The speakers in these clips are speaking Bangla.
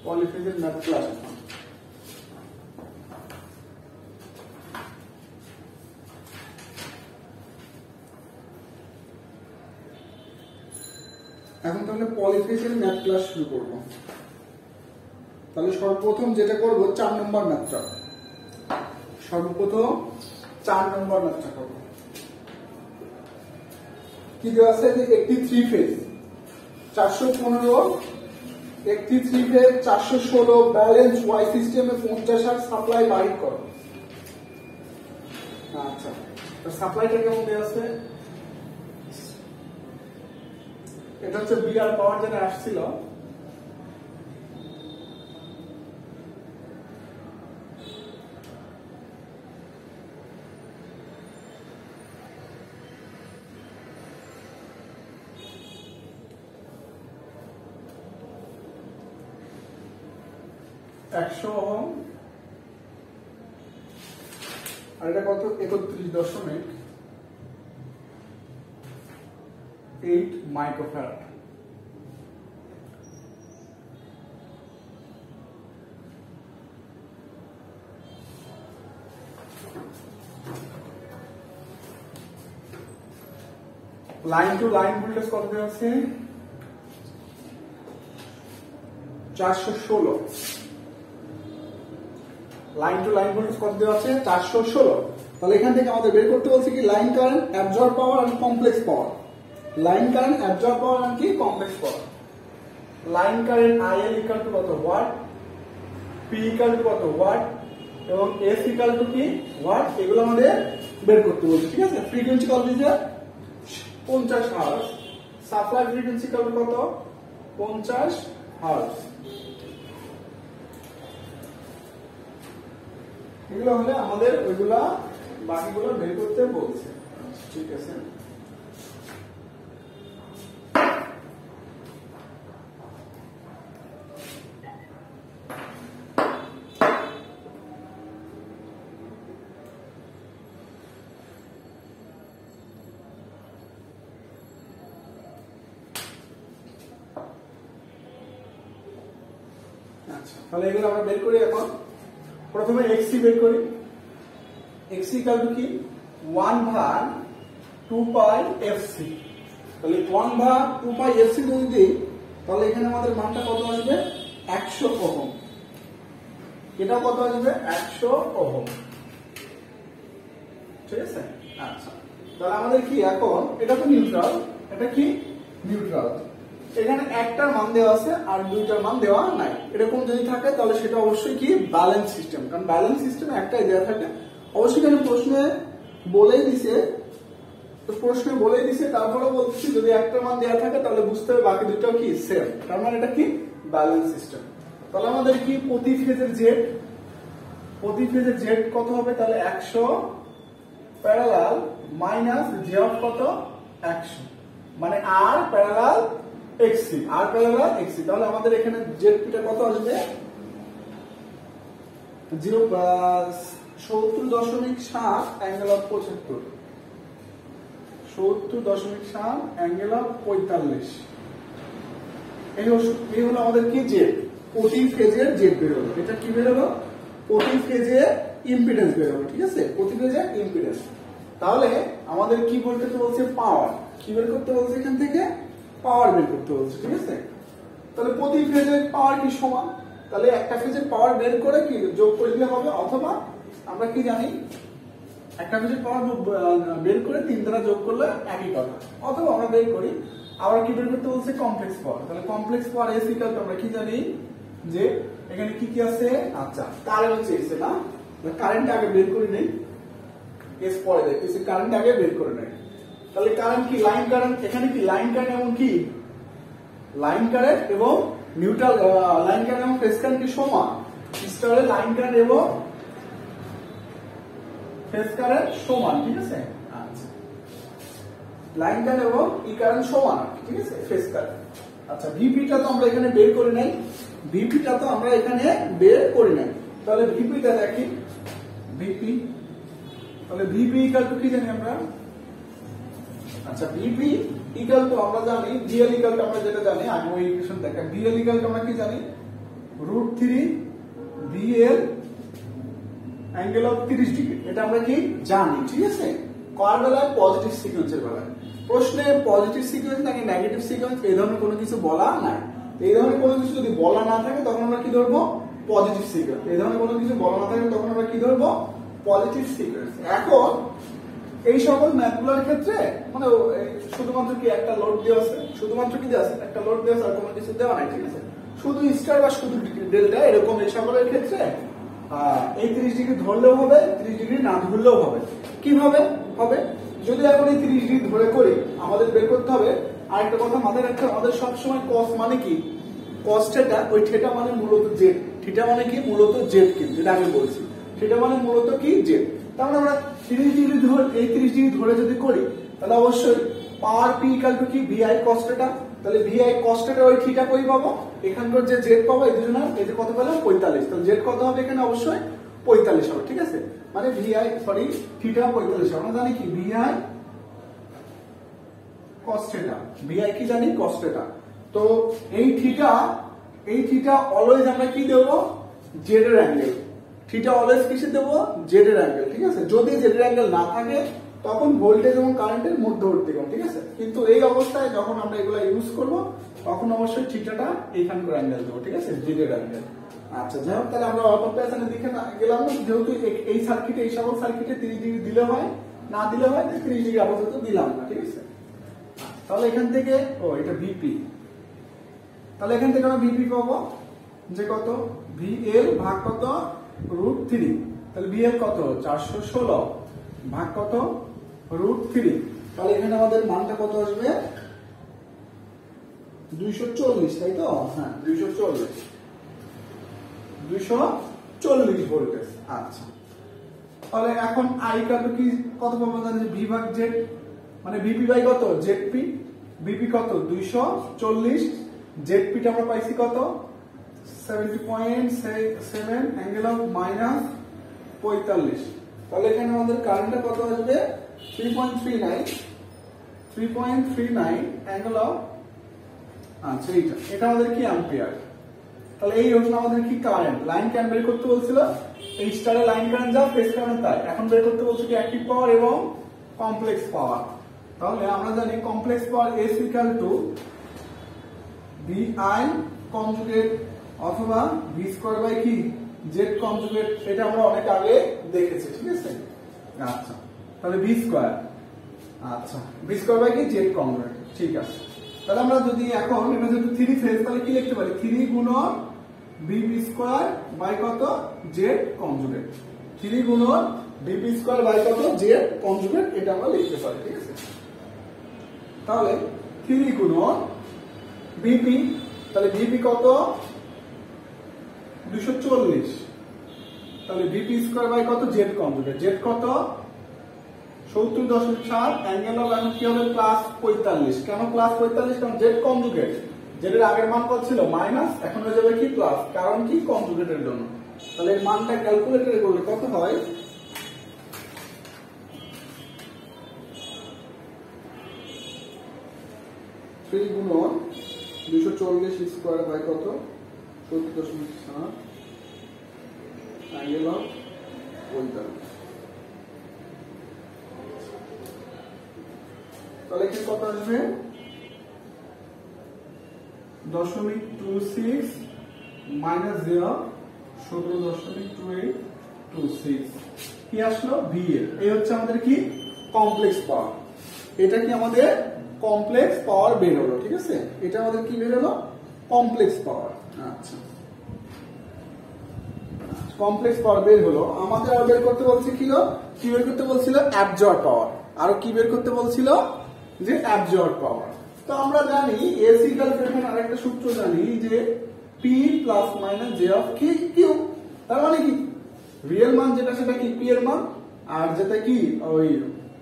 পলিফেজের ম্যাথ ক্লাস। এখন তাহলে পলিফেজের ম্যাথ ক্লাস শুরু করব। তাহলে সর্বপ্রথম যেটা করব 4 নম্বর ম্যাথটা, সর্বপ্রথম 4 নম্বর ম্যাথটা করব। কি দেওয়া আছে যে একটি 3 ফেজ 415, একটি 3 ফেজ 416 ব্যালেন্স ওয়াই সিস্টেমে 50 সাপ্লাই বাহির করো। আচ্ছা, তো সাপ্লাইটা কেমন দেওয়া আছে? এটা হচ্ছে বিআর পাওয়ার যেটা আসছিল, একশো ওহম, আর এটা কত? 31.8 microfarad. Line to line voltage কত দেওয়া আছে? 416। লাইন টু লাইন ভোল্টেজ কত দেওয়া আছে? 416। তাহলে এখান থেকে আমাদের বের করতে বলছে কি লাইন কারেন্ট, অ্যাবজর্ব পাওয়ার আর complex power. Line current, absorb power আর কি complex power. Line current IL equal to কত? ওয়াট। পি ইকুয়াল টু কত? ওয়াট। এবং এস ইকুয়াল টু কি? ওয়াট। এগুলো আমাদের বের করতে বলছে, ঠিক আছে। ফ্রিকোয়েন্সি কত দিয়েছে? 50 হার্টজ। সাপ্লাই ফ্রিকোয়েন্সি কত? 50 হার্টজ। এগুলো হলে আমাদের ওইগুলা বাকিগুলো বের করতে বলছে, ঠিক আছে। আচ্ছা, তাহলে এগুলো আমরা বের করি। এখন প্রথমে এক্সি বের করি। এক্সি ইকুয়াল টু কি? 1/2 পাই এফসি। তাহলে 1/2 পাই এফসি যদি দিই, তাহলে এখানে আমাদের মানটা কত আসবে? 100 ওহম। এটা কত আসবে? 100 ওহম, ঠিক আছে। আচ্ছা, তাহলে আমাদের কি এখন, এটা তো নিউট্রাল, এটা কি নিউট্রাল। এখানে একটার মান দেওয়া আছে আর দুইটার মান দেওয়া নাই। এরকম যদি থাকে তাহলে সেটা অবশ্যই কি ব্যালেন্স সিস্টেম, কারণ ব্যালেন্স সিস্টেমে একটাই দেওয়া থাকে। অবশ্যই এখানে প্রশ্নে বলেই দিছে, তো প্রশ্নে বলেই দিছে, তারপরে বলতেছি যদি একটা মান দেওয়া থাকে তাহলে বুঝতে হবে বাকি দুটাও কি সেম, তার মানে এটা কি ব্যালেন্স সিস্টেম। তাহলে আমাদের কি প্রতি ফেজের জেড, প্রতি ফেজের জেড কত হবে? তাহলে 100 প্যারালাল মাইনাস জে অফ কত? 100, মানে আর প্যারালাল এক্সি, আর প্যারালাল এক্সি। তাহলে আমাদের এখানে জেড পিটা কত আসবে? 70.7 অ্যাঙ্গেল অফ 75, 70.7 অ্যাঙ্গেল অফ 45। এই হলো আমাদের কি জেড, প্রতি ফেজের জেড বের হলো। এটা কি বের হলো? প্রতি ফেজের ইম্পিডেন্স বের হলো, ঠিক আছে, প্রতি ফেজের ইম্পিডেন্স। তাহলে আমাদের কি বের করতে বলছে? পাওয়ার। কি বের করতে বলছে? এখান থেকে পাওয়ার বের করতে বলছে, ঠিক আছে। তাহলে প্রতি ফেজের পাওয়ার কি সমান? তাহলে একটা ফেজের পাওয়ার বের করে কি যোগ করে দিলে হবে, অথবা আমরা কি জানি একটা ফেজের পাওয়ার বের করে 3 দ্বারা যোগ করলে একই কথা, অথবা আমরা বের করি আবার কি বের করতে বলছে? Complex power. তাহলে complex power S equal to আমরা কি জানি যে এখানে কি কি আছে? আচ্ছা, কারেন্ট হচ্ছে এস না, কারেন্ট আগে বের করে নেই, এস পরে দেখতেছি, কারেন্ট আগে বের করে নেই। তাহলে কারেন্ট কি? Line current. এখানে কি লাইন কারেন্ট এবং কি লাইন কারেন্ট এবং নিউট্রাল, লাইন কারেন্ট এবং ফেজ কারেন্ট কি সমান? স্টারে লাইন কারেন্ট এবং ফেজ কারেন্ট সমান, ঠিক আছে। আচ্ছা, লাইন কারেন্ট এবং ই কারেন্ট সমান, ঠিক আছে, ফেজ কারেন্ট। আচ্ছা, ভিপিটা তো আমরা এখানে বের করি নাই, ভিপিটা তো আমরা এখানে বের করি নাই। তাহলে ভিপিটা দেখি, ভিপি, তাহলে ভিপি ইকুয়াল টু কি জানি আমরা? আচ্ছা, ভিপি ইকুয়াল টু আমরা জানি ভিএল ইকুয়াল টু, আমরা যেটা জানি আগে ওই ইকুয়েশন দেখা, ভিএল ইকুয়াল টু আমরা কি জানি? √3 VL অ্যাঙ্গেল অফ 30 ডিগ্রি। এটা আমরা কি জানি, ঠিক আছে। কার বেলায়? পজিটিভ সিকোয়েন্সের বেলায়। প্রশ্নে পজিটিভ সিকোয়েন্স নাকি নেগেটিভ সিকোয়েন্স এই ধরনের কোনো কিছু বলা নাই। এই ধরনের কোনো কিছু যদি বলা না থাকে তখন আমরা কি ধরবো? Positive sequence. এই ধরনের কোনো কিছু বলা না থাকে তখন আমরা কি ধরবো? Positive sequence. এখন এই সকল ম্যাথগুলোর ক্ষেত্রে মানে শুধুমাত্র কি একটা লোড দেওয়া আছে, শুধুমাত্র কি দেওয়া আছে? একটা লোড দেওয়া আছে, আর কোনো কিছু দেওয়া নাই, ঠিক আছে। শুধু স্টার বা শুধু ডেল্টা এরকম এই সকলের ক্ষেত্রে এই 30 ডিগ্রি ধরলেও হবে, 30 ডিগ্রি না ধরলেও হবে। কিভাবে হবে? যদি এখন এই 30 ডিগ্রি ধরে করি, আমাদের বের করতে হবে আরেকটা কথা মাথায় রাখতে হবে, আমাদের সবসময় কস মানে কি? কস থিটা, ওই থিটা মানে মূলত জেড। থিটা মানে কি? মূলত জেড, কিন্তু যেটা আমি বলছি থিটা মানে মূলত কি? জেড। তাহলে আমরা 30 ডিগ্রি ধরে এই 30 ডিগ্রি ধরে যদি করি তাহলে অবশ্যই পাওয়ার পি ইকুয়াল টু কি? VI cos theta. তাহলে VI cos থিটা ওই থিটা কই পাবো? এখানকার যে জেড পাবো এই দুজনের এই যে কত পেলাম? 45। তাহলে জেড কত হবে এখানে? অবশ্যই 45 হবে, ঠিক আছে। মানে থিটা 45 হবে। আমরা জানি কি? VI cos theta. VI কি জানি? cos theta. তো এই থিটা অলওয়েজ আমরা কি দেব? জেড এর অ্যাঙ্গেল। থিটা অলওয়েজ কিসে দেব? জেড এর অ্যাঙ্গেল, ঠিক আছে। যদি জেড এর অ্যাঙ্গেল না থাকে তখন ভোল্টেজ এবং কারেন্টের মধ্যবর্তী কোণ, ঠিক আছে। কিন্তু এই অবস্থায় যখন আমরা এগুলা ইউজ করব তখন অবশ্যই থিটাটা এইখানকার অ্যাঙ্গেল দেবো, ঠিক আছে, জেড এর অ্যাঙ্গেল। আচ্ছা, যাই হোক, তাহলে আমরা অল্প প্যাটার্নে দেখে গেলাম না, যেহেতু এই সার্কিটে এই সকল সার্কিটে 30 ডিগ্রি দিলে হয়, না দিলে হয় 30 ডিগ্রি আপাতত দিলাম না, ঠিক আছে। তাহলে এখান থেকে এটা ভিপি, তাহলে এখান থেকে আমরা ভিপি পাবো যে কত? VL ভাগ কত? √3। তাহলে VL কত? 416 ভাগ কত? √3। তাহলে এখানে আমাদের মানটা কত আসবে? 240, তাই তো? হ্যাঁ, 240 ভোল্টেজ। আচ্ছা, তাহলে এখন I কত কি কত পাবো? জানি V ভাগ Z, মানে VP বাই কত? ZP। VP কত? 240। ZP টা আমরা পাইছি কত? 70.7 অ্যাঙ্গেল অফ -45। তাহলে এখানে আমাদের কারেন্টটা কত আসবে? 3.39 অ্যাঙ্গেল অফ, আচ্ছা এটা আমাদের কি? অ্যাম্পিয়ার। তাহলে এই হচ্ছে আমাদের কি? কারেন্ট। লাইন কারেন্ট বের করতে বলছিল, এই স্টারে লাইন কারেন্ট যা, ফেজ কারেন্ট তাই। এখন বের করতে বলছে কি? অ্যাক্টিভ পাওয়ার এবং কমপ্লেক্স পাওয়ার। তাহলে আমরা জানি complex power S equal to VI conjugate অথবা V স্কয়ার বাই কি? Z conjugate. এটা আমরা অনেক আগে দেখেছি, ঠিক আছে। আচ্ছা, তাহলে V স্কয়ার, আচ্ছা V স্কয়ার বাই কি? Z কনজুগেট, ঠিক আছে। তাহলে আমরা যদি এখন এটা যেহেতু 3 ফেজ, তাহলে কি লিখতে পারি? 3 গুণন VP স্কয়ার বাই কত? Z conjugate. 3 গুণন VP স্কয়ার বাই কত? Z কনজুগেট, এটা আমরা লিখতে পারি, ঠিক আছে। তাহলে 3 গুণন VP, তাহলে VP কত? 240। তাহলে VP স্কয়ার বাই কত? Z conjugate. Z কত? 70.7 অ্যাঙ্গেল অফ, এখন কি হবে? +45। কেন +45? কারণ Z কনজুগেট। Z এর আগের মান কত ছিল? মাইনাস, এখন হয়ে যাবে কি? প্লাস। কারণ কি? কনজুগেটের জন্য। তাহলে এর মানটা ক্যালকুলেটরে করলে কত হয়? 3 গুণন 240 স্কয়ার বাই কত? 70.7 অ্যাঙ্গেল অফ 45। তাহলে কি কত আসবে? 0.26 মাইনাস 0 17.2826 কি আসলো? VL। এই হচ্ছে আমাদের কি? কমপ্লেক্স পাওয়ার। এটা কি আমাদের কমপ্লেক্স পাওয়ার বের হলো, ঠিক আছে। এটা আমাদের কি বের হলো? Complex power. আচ্ছা, কমপ্লেক্স পাওয়ার বের হলো। আমাদের আর বের করতে বলছে কি বের করতে বলছিল? অ্যাবজর্ব পাওয়ার। আরো কি বের করতে বলছিল? যে অ্যাবজর্ব পাওয়ার। তো আমরা জানি S ইকুয়াল টু, এখানে আরেকটা সূত্র জানি যে P plus minus J of Q। তার মানে কি? রিয়েল মান যেটা সেটা কি? P এর মান, আর যেটা কি ওই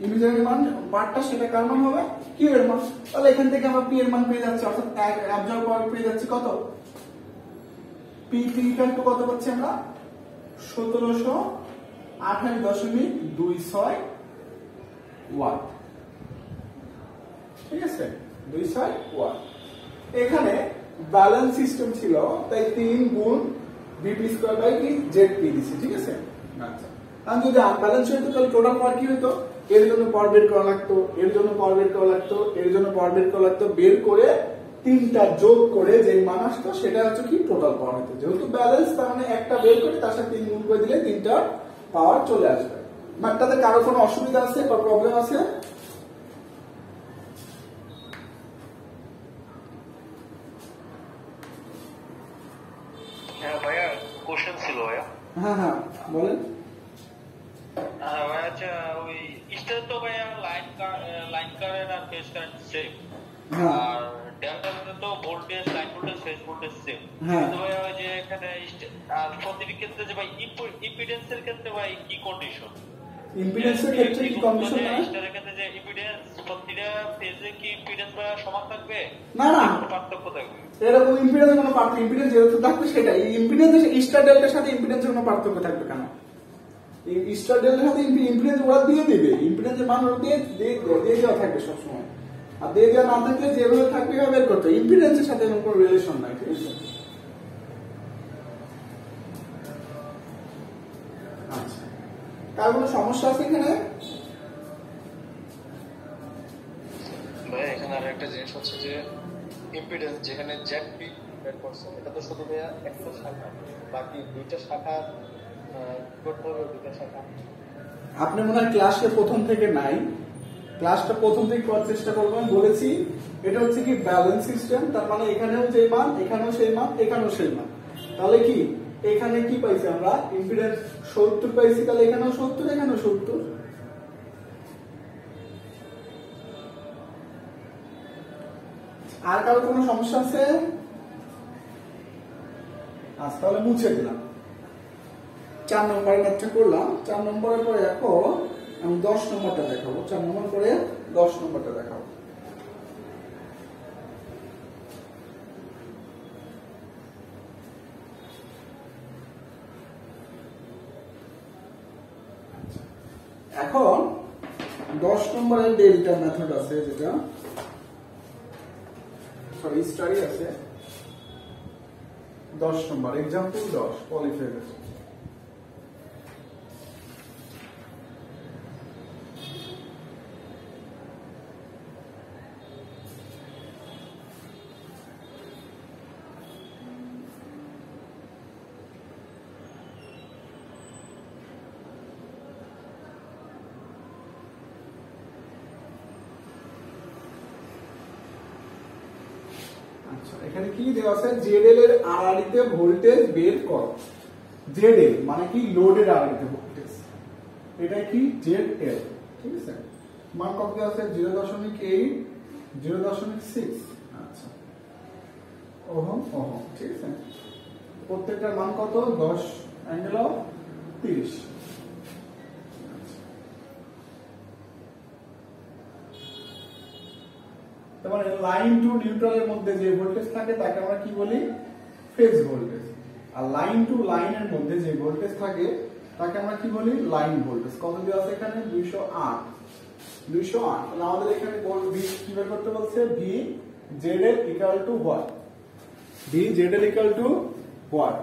ইমেজিনারি মান পার্টটা সেটা কার মান হবে? Q এর মান। তাহলে এখান থেকে আমরা P এর মান পেয়ে যাচ্ছি, অর্থাৎ অ্যাবজর্ব পাওয়ার পেয়ে যাচ্ছি কত? P ইকুয়াল টু কত পাচ্ছি আমরা? 1728.26 ওয়াট, ঠিক আছে, 26 ওয়াট। এখানে ব্যালেন্স সিস্টেম ছিল তাই 3 গুণ বিপি স্কয়ার বাই কি জেডপি দিছি, ঠিক আছে। আচ্ছা, আর যদি আনব্যালেন্স হইতো তাহলে টোটাল পাওয়ার কি হইতো, এর জন্য পাওয়ার বের করা লাগতো, এর জন্য পাওয়ার বের করা লাগতো, এর জন্য পাওয়ার বের করা লাগতো, বের করে তিনটা যোগ করে যে মান আসতো সেটা হচ্ছে কি টোটাল পাওয়ার হতো। যেহেতু ব্যালেন্স তার মানে একটা বের করে তার সাথে 3 গুণ করে দিলে তিনটা পাওয়ার চলে আসবে। মানটাতে কারো কোনো অসুবিধা আছে বা প্রবলেম আছে? হ্যাঁ ভাইয়া, কোশ্চেন ছিল ভাইয়া। হ্যাঁ হ্যাঁ বলেন। ভাইয়া আচ্ছা, ওই স্টার তো ভাইয়া লাইন কারেন্ট আর ফেজ কারেন্ট সেম, আর ডেল্টাতে তো voltage line voltage phase voltage same. কিন্তু ভাইয়া ওই যে এখানে আর প্রতিটি ক্ষেত্রে যে ভাই ইম্পিডেন্সের ক্ষেত্রে ভাই কি কন্ডিশন? ইম্পিডেন্সের ক্ষেত্রে কি কন্ডিশন? স্টারের ক্ষেত্রে যে ইম্পিডেন্স প্রতিটা ফেজে কি ইম্পিডেন্স ভাইয়া সমান থাকবে? না না, পার্থক্য থাকবে এরকম ইম্পিডেন্স কোনো পার্থক্য, ইম্পিডেন্স যেহেতু থাকবে সেটাই ইম্পিডেন্স। স্টার ডেল্টার সাথে ইম্পিডেন্সের কোনো পার্থক্য থাকবে কেন? স্টার ডেল্টার সাথে ইম্পিডেন্স ওরা দিয়ে দিবে, ইম্পিডেন্সের মান ওরা দিয়ে দেওয়া থাকবে সবসময়। আর দিয়ে দেওয়া না থাকলে যেভাবে থাকবে এভাবে বের করতে, ইম্পিডেন্সের সাথে কোনো রিলেশন নাই, ঠিক আছে। আচ্ছা, কার কোনো সমস্যা আছে এখানে? ভাই এখানে আর একটা জিনিস হচ্ছে যে ইম্পিডেন্স যেখানে জেডপি বের করছে, এটা তো শুধু ভাইয়া একটা শাখা, বাকি দুইটা শাখা করতে হবে, দুইটা শাখা। আপনি মনে হয় ক্লাসটা প্রথম থেকে নাই, ক্লাসটা প্রথম থেকে করার চেষ্টা করবেন। বলেছি এটা হচ্ছে কি ব্যালেন্স সিস্টেম, তার মানে এখানেও যে মান, এখানেও সেই মান, এখানেও সেই মান। তাহলে কি এখানে কি পাইছি আমরা, ইম্পিডেন্স 70 পাইছি, তাহলে এখানেও 70, এখানেও 70। আর কারো কোনো সমস্যা আছে? আজ তাহলে মুছে দিলাম। 4 নম্বরের ম্যাথটা করলাম। 4 নম্বরের পরে এখন আমি 10 নম্বরটা দেখাবো। 4 নম্বর করে 10 নম্বরটা দেখাবো। এখন 10 নম্বরের ডেল্টা মেথড আছে, যেটা সরি স্টাডি আছে 10 নম্বর, এক্সাম্পল 10 পলিফেজ। এখানে কি দেওয়া আছে, জেডএল এর আড়াআড়িতে ভোল্টেজ বের কর। জেডএল মানে কি লোডের আড়াআড়িতে ভোল্টেজ, এটা কি জেডএল, ঠিক আছে। মান কত দেওয়া আছে 0.8 0.6, আচ্ছা ওহম ওহম, ঠিক আছে। প্রত্যেকটার মান কত 10 অ্যাঙ্গেল 30। মানে লাইন টু নিউট্রালের মধ্যে যে ভোল্টেজ থাকে তাকে আমরা কি বলি, phase voltage. R line to লাইনের মধ্যে যে ভোল্টেজ থাকে তাকে আমরা কি বলি, লাইন ভোল্টেজ। কত দেওয়া আছে এখানে 208। তাহলে আমাদের এখানে ভি কি বের করতে বলছে, V ZL equal to what, V ZL equal to what,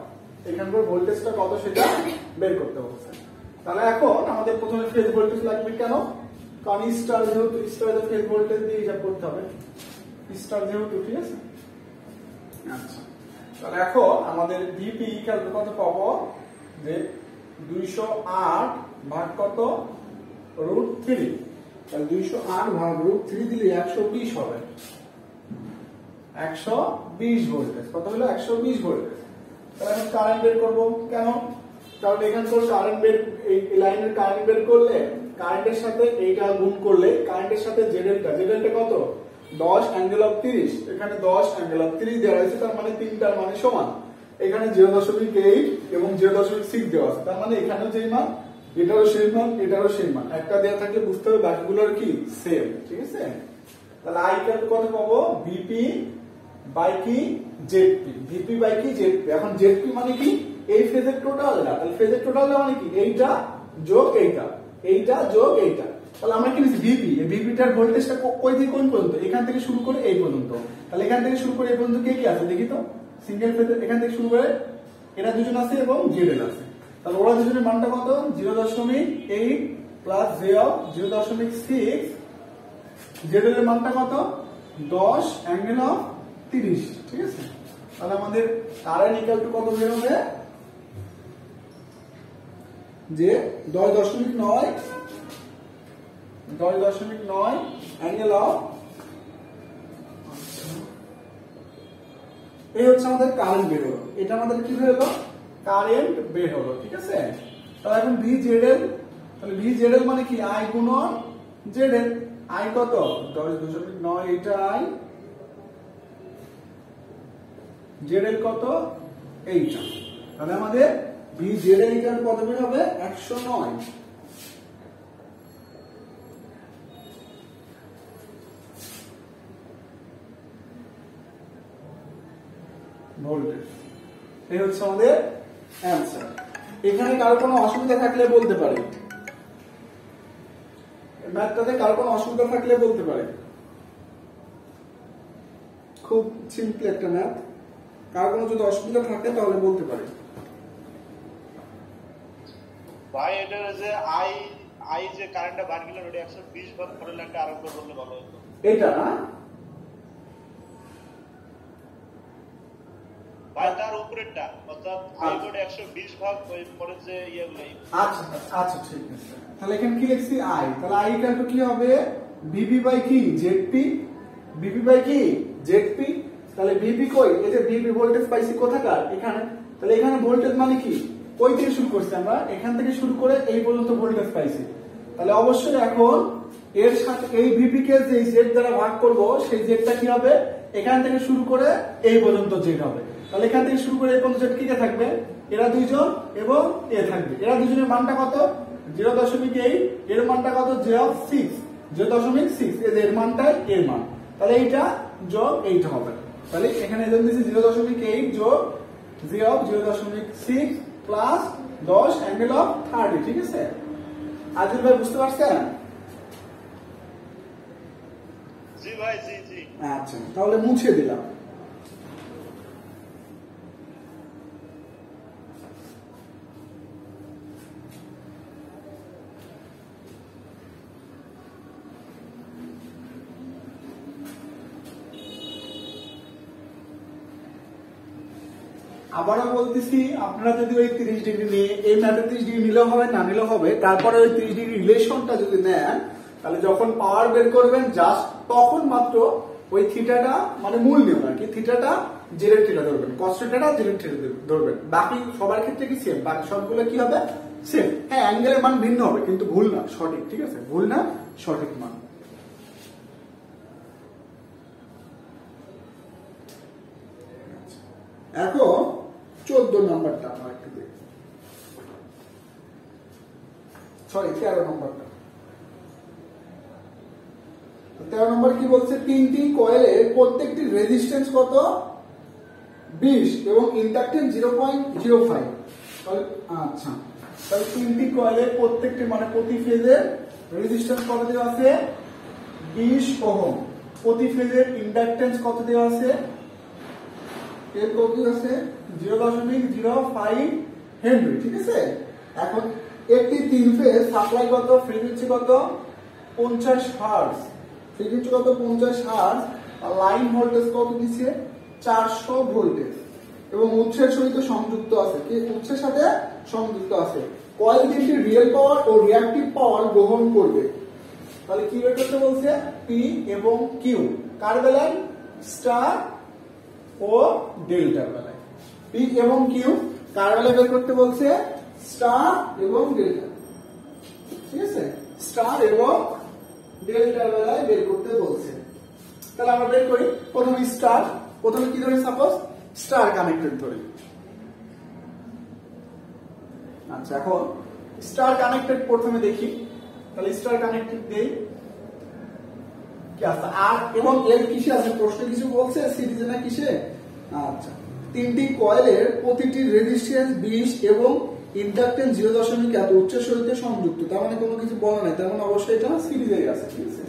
এখানকার ভোল্টেজটা কত সেটা বের করতে বলছে। তাহলে এখন আমাদের প্রথমে ফেজ ভোল্টেজ লাগবে কেন, কারণ স্টার যেহেতু, স্টারের ফেজ ভোল্টেজ দিয়ে হিসাব করতে হবে, স্টার যেহেতু, ঠিক আছে। আচ্ছা, তাহলে এখন আমাদের ভিপি ইকুয়াল টু কত পাবো, যে 208 ভাগ কত √3, তাহলে 208 ভাগ √3 দিলে 120 হবে, 120 ভোল্টেজ। কত হলো 120 ভোল্টেজ। তাহলে এখন কারেন্ট বের করবো কেন, কারণ এখানকার কারেন্ট বের, এই লাইনের কারেন্ট বের করলে কারেন্টের সাথে এইটা গুণ করলে কারেন্টের সাথে জেডএলটা কত 10 অ্যাঙ্গেল 30, এখানে 10 অ্যাঙ্গেল 30 দেওয়া হয়েছে, তার মানে তিনটার মানে সমান। এখানে 0.8 এবং 0.6 দেওয়া আছে, তার মানে এখানেও যেই মান, এটারও সেই মান, এটারও সেই মান। একটা দেওয়া থাকলে বুঝতে হবে বাকিগুলোর কি সেম, ঠিক আছে। তাহলে আই ইকুয়াল টু কত পাবো, ভিপি বাই কি জেডপি, ভিপি বাই কি জেডপি। এখন জেডপি মানে কি, এই ফেজের টোটালটা, তাহলে ফেজের টোটালটা মানে কি এইটা যোগ এইটা, এইটা যোগ এইটা, তাহলে আমরা কি নিচ্ছি ভিপি, এই ভিপিটার ভোল্টেজটা কই থেকে কোন পর্যন্ত, এখান থেকে শুরু করে এই পর্যন্ত। তাহলে এখান থেকে শুরু করে এই পর্যন্ত কে কি আছে দেখি তো, সিঙ্গেল ফেজ এখান থেকে শুরু করে এরা দুজন আছে এবং জেডএল আছে। তাহলে ওরা দুজনের মানটা কত, 0.8 প্লাস জে অফ 0.6, জেডএল এর মানটা কত 10 অ্যাঙ্গেল অফ 30, ঠিক আছে। তাহলে আমাদের কারেন্ট ইকুয়াল টু কত বের হবে, যে 10.9 অ্যাঙ্গেল অফ, এই হচ্ছে আমাদের কারেন্ট বের হলো, এটা আমাদের কি বের হলো, কারেন্ট বের হলো, ঠিক আছে। তাহলে এখন VZL, তাহলে VZL মানে কি I গুণন ZL, I কত 10.9, এটা I, ZL কত এইটা। তাহলে আমাদের VZL ইকুয়াল কত বের হবে 109 ভোল্টেজ। এই হচ্ছে আমাদের অ্যান্সার। এখানে কারো কোনো অসুবিধা থাকলে বলতে পারে, ম্যাথটাতে কারো কোনো অসুবিধা থাকলে বলতে পারে, খুব সিম্পল একটা ম্যাথ, কারো কোনো যদি অসুবিধা থাকে তাহলে বলতে পারে। ভাই এটা যে আই যে কারেন্টটা বার গেল ওটা 120 ভাগ করে লাইনটা আরম্ভ করলে ভালো হতো। এটা না ভাই তার উপরেরটা অর্থাৎ আই কোড 120 ভাগ ওই পরে যে ইয়েগুলো। আচ্ছা আচ্ছা ঠিক আছে। তাহলে এখানে কি লিখছি আই, তাহলে আই ইকুয়াল টু কি হবে বিপি বাই কি জেডপি, বিপি বাই কি জেডপি। তাহলে বিপি কই, এই যে বিপি ভোল্টেজ পাইছি কোথাকার এখানে, তাহলে এখানে ভোল্টেজ মানে কি কই থেকে শুরু করছি আমরা, এখান থেকে শুরু করে এই পর্যন্ত ভোল্টেজ পাইছি। তাহলে অবশ্যই এখন এর সাথে এই ভিপি কে যে জেড দ্বারা ভাগ করব সেই জেডটা কি হবে, এখান থেকে শুরু করে এই পর্যন্ত জেড হবে। তাহলে এখান থেকে শুরু করে এই পর্যন্ত জেড কি কে থাকবে, এরা দুইজন এবং এ থাকবে, এরা দুজনের মানটা কত 0.8, এর মানটা কত জে অফ 6, 0.6, এর মানটাই এর মান। তাহলে এইটা যোগ এইটা হবে, তাহলে এখানে এদের দিয়েছি 0.8 যোগ J of 0.6 plus 10 angle of 30, ঠিক আছে। আজিল ভাই বুঝতে পারছেন? জি ভাই জি জি। আচ্ছা তাহলে মুছে দিলাম। আবারও বলতেছি, আপনারা যদি ওই 30 ডিগ্রি নিয়ে এই ম্যাথে 30 ডিগ্রি নিলেও হবে না নিলেও হবে, তারপরে ওই 30 ডিগ্রি রিলেশনটা যদি নেন তাহলে যখন পাওয়ার বের করবেন জাস্ট তখন মাত্র ওই থিটাটা মানে মূল নিয়ম আর কি, থিটাটা জেড থিটা ধরবেন, কস থিটাটা জেড থিটা ধরবেন, বাকি সবার ক্ষেত্রে কি সেম, বাকি সবগুলো কি হবে সেম। হ্যাঁ অ্যাঙ্গেলের মান ভিন্ন হবে কিন্তু ভুল না সঠিক, ঠিক আছে, ভুল না সঠিক মান। এখন 14 নম্বরটা আমরা একটু দেখি, সরি 13 নম্বরটা। 13 নম্বর কি বলছে, তিনটি কয়েলের প্রত্যেকটি রেজিস্ট্যান্স কত 20 এবং ইন্ডাকটেন্স 0.05। আচ্ছা তাহলে তিনটি কয়েলের প্রত্যেকটি মানে প্রতি ফেজের রেজিস্ট্যান্স কত দেওয়া আছে 20 ওহম, প্রতি ফেজের ইন্ডাকটেন্স কত দেওয়া আছে, এর কত আছে 0.05 হেনরি, ঠিক আছে। এখন একটি 3 ফেজ সাপ্লাই কত, ফ্রিকোয়েন্সি কত 50 হার্টজ, ফ্রিকোয়েন্সি কত 50 হার্টজ, আর লাইন ভোল্টেজ কত দিচ্ছে 400 ভোল্টেজ এবং উৎসের সহিত সংযুক্ত আছে, কি উৎসের সাথে সংযুক্ত আছে। কয়েল তিনটি রিয়েল পাওয়ার ও রিঅ্যাক্টিভ পাওয়ার গ্রহণ করবে। তাহলে কি বের করতে বলছে, পি এবং কিউ কার বেলায়, স্টার ও ডেল্টার বেলায়। পি এবং কিউ কার বেলায় বের করতে বলছে, স্টার এবং ডেল্টা, ঠিক আছে, স্টার এবং ডেল্টার বেলায় বের করতে বলছে। তাহলে আমরা বের করি, প্রথমে স্টার, প্রথমে কি ধরি, সাপোজ স্টার কানেক্টেড ধরি। আচ্ছা এখন স্টার কানেক্টেড প্রথমে দেখি, তাহলে স্টার কানেক্টেড দেই কি আছে, আর এবং এর কিসে আছে, প্রশ্ন কিছু বলছে সিরিজে না কিসে। আচ্ছা তিনটি কয়েলের প্রতিটি রেজিস্ট্যান্স 20 এবং ইন্ডাকটেন্স 0 এত উচ্চের সহিত সংযুক্ত, তার মানে কোনো কিছু বলা নাই, তার মানে অবশ্যই এটা সিরিজে আছে, ঠিক আছে।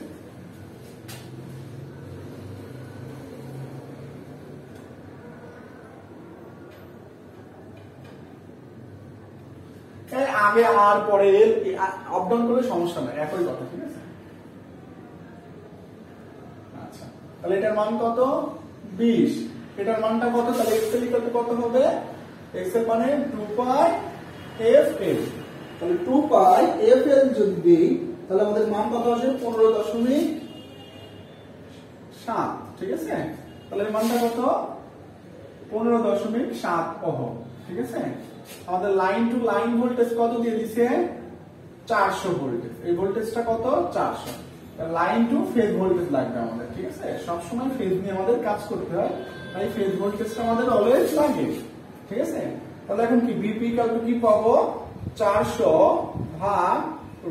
আগে আর পরে এল আপ ডাউন করলে সমস্যা নাই, একই কথা, ঠিক আছে। আচ্ছা, তাহলে এটার মান কত 20, এটার মানটা কত, তাহলে x এর ইকুয়াল টু কত হবে, x এর মানে 2 পাই fl, তাহলে 2 পাই fl যদি দিই তাহলে আমাদের মান কত আসবে 15.7, ঠিক আছে। তাহলে এর মানটা কত 15.7 ওহম, ঠিক আছে। আমাদের লাইন টু লাইন ভোল্টেজ কত দিয়ে দিছে 400 ভোল্টেজ, এই ভোল্টেজটা কত 400, লাইন টু ফেজ ভোল্টেজ লাগবে আমাদের, ঠিক আছে। সব সময় ফেজ নিয়ে আমাদের কাজ করতে হয়, তাই ফেজ ভোল্টেজটা আমাদের অলওয়েজ লাগে, ঠিক আছে। তাহলে এখন কি বিপি ইকুয়াল টু কি পাবো 400 ভাগ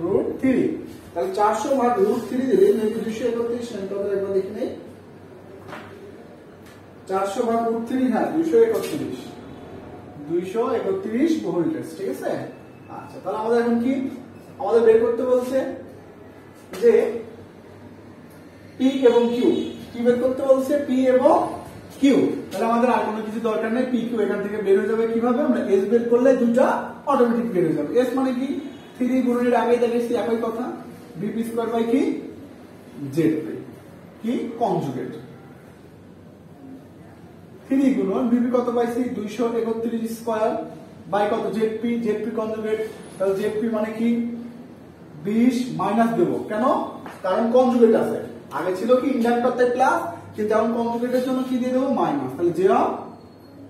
√3, তাহলে 400 ভাগ √3 দিলে 231 সেন্টিমিটার, একবার দেখে নেই 400 ভাগ √3, হ্যাঁ 231 ভোল্টেজ, ঠিক আছে। আচ্ছা, তাহলে আমাদের এখন কি আমাদের বের করতে বলছে যে পি এবং কিউ, কি বের করতে বলছে পি এবং কিউ, তাহলে আমাদের আর কোনো কিছু দরকার নেই, পি কিউ এখান থেকে বের হয়ে যাবে কিভাবে, আমরা এস বের করলে দুটো অটোমেটিক বের হয়ে যাবে। এস মানে কি 3 গুণের আগে দেখেছি একই কথা, বিপি স্কয়ার বাই কি জেডপি, কি কনজুগেট, 3 গুণন বিপি কত পাইছি 231 স্কয়ার বাই কত জেডপি, জেডপি কনজুগেট, তাহলে জেডপি মানে কি 20 মাইনাস দেব, কেন, কারণ কনজুগেট আছে, আগে ছিল কি ইন্ডাক্টরতে প্লাস, কিন্তু এখন কনজুগেটের জন্য কি দিয়ে দেব মাইনাস, তাহলে যে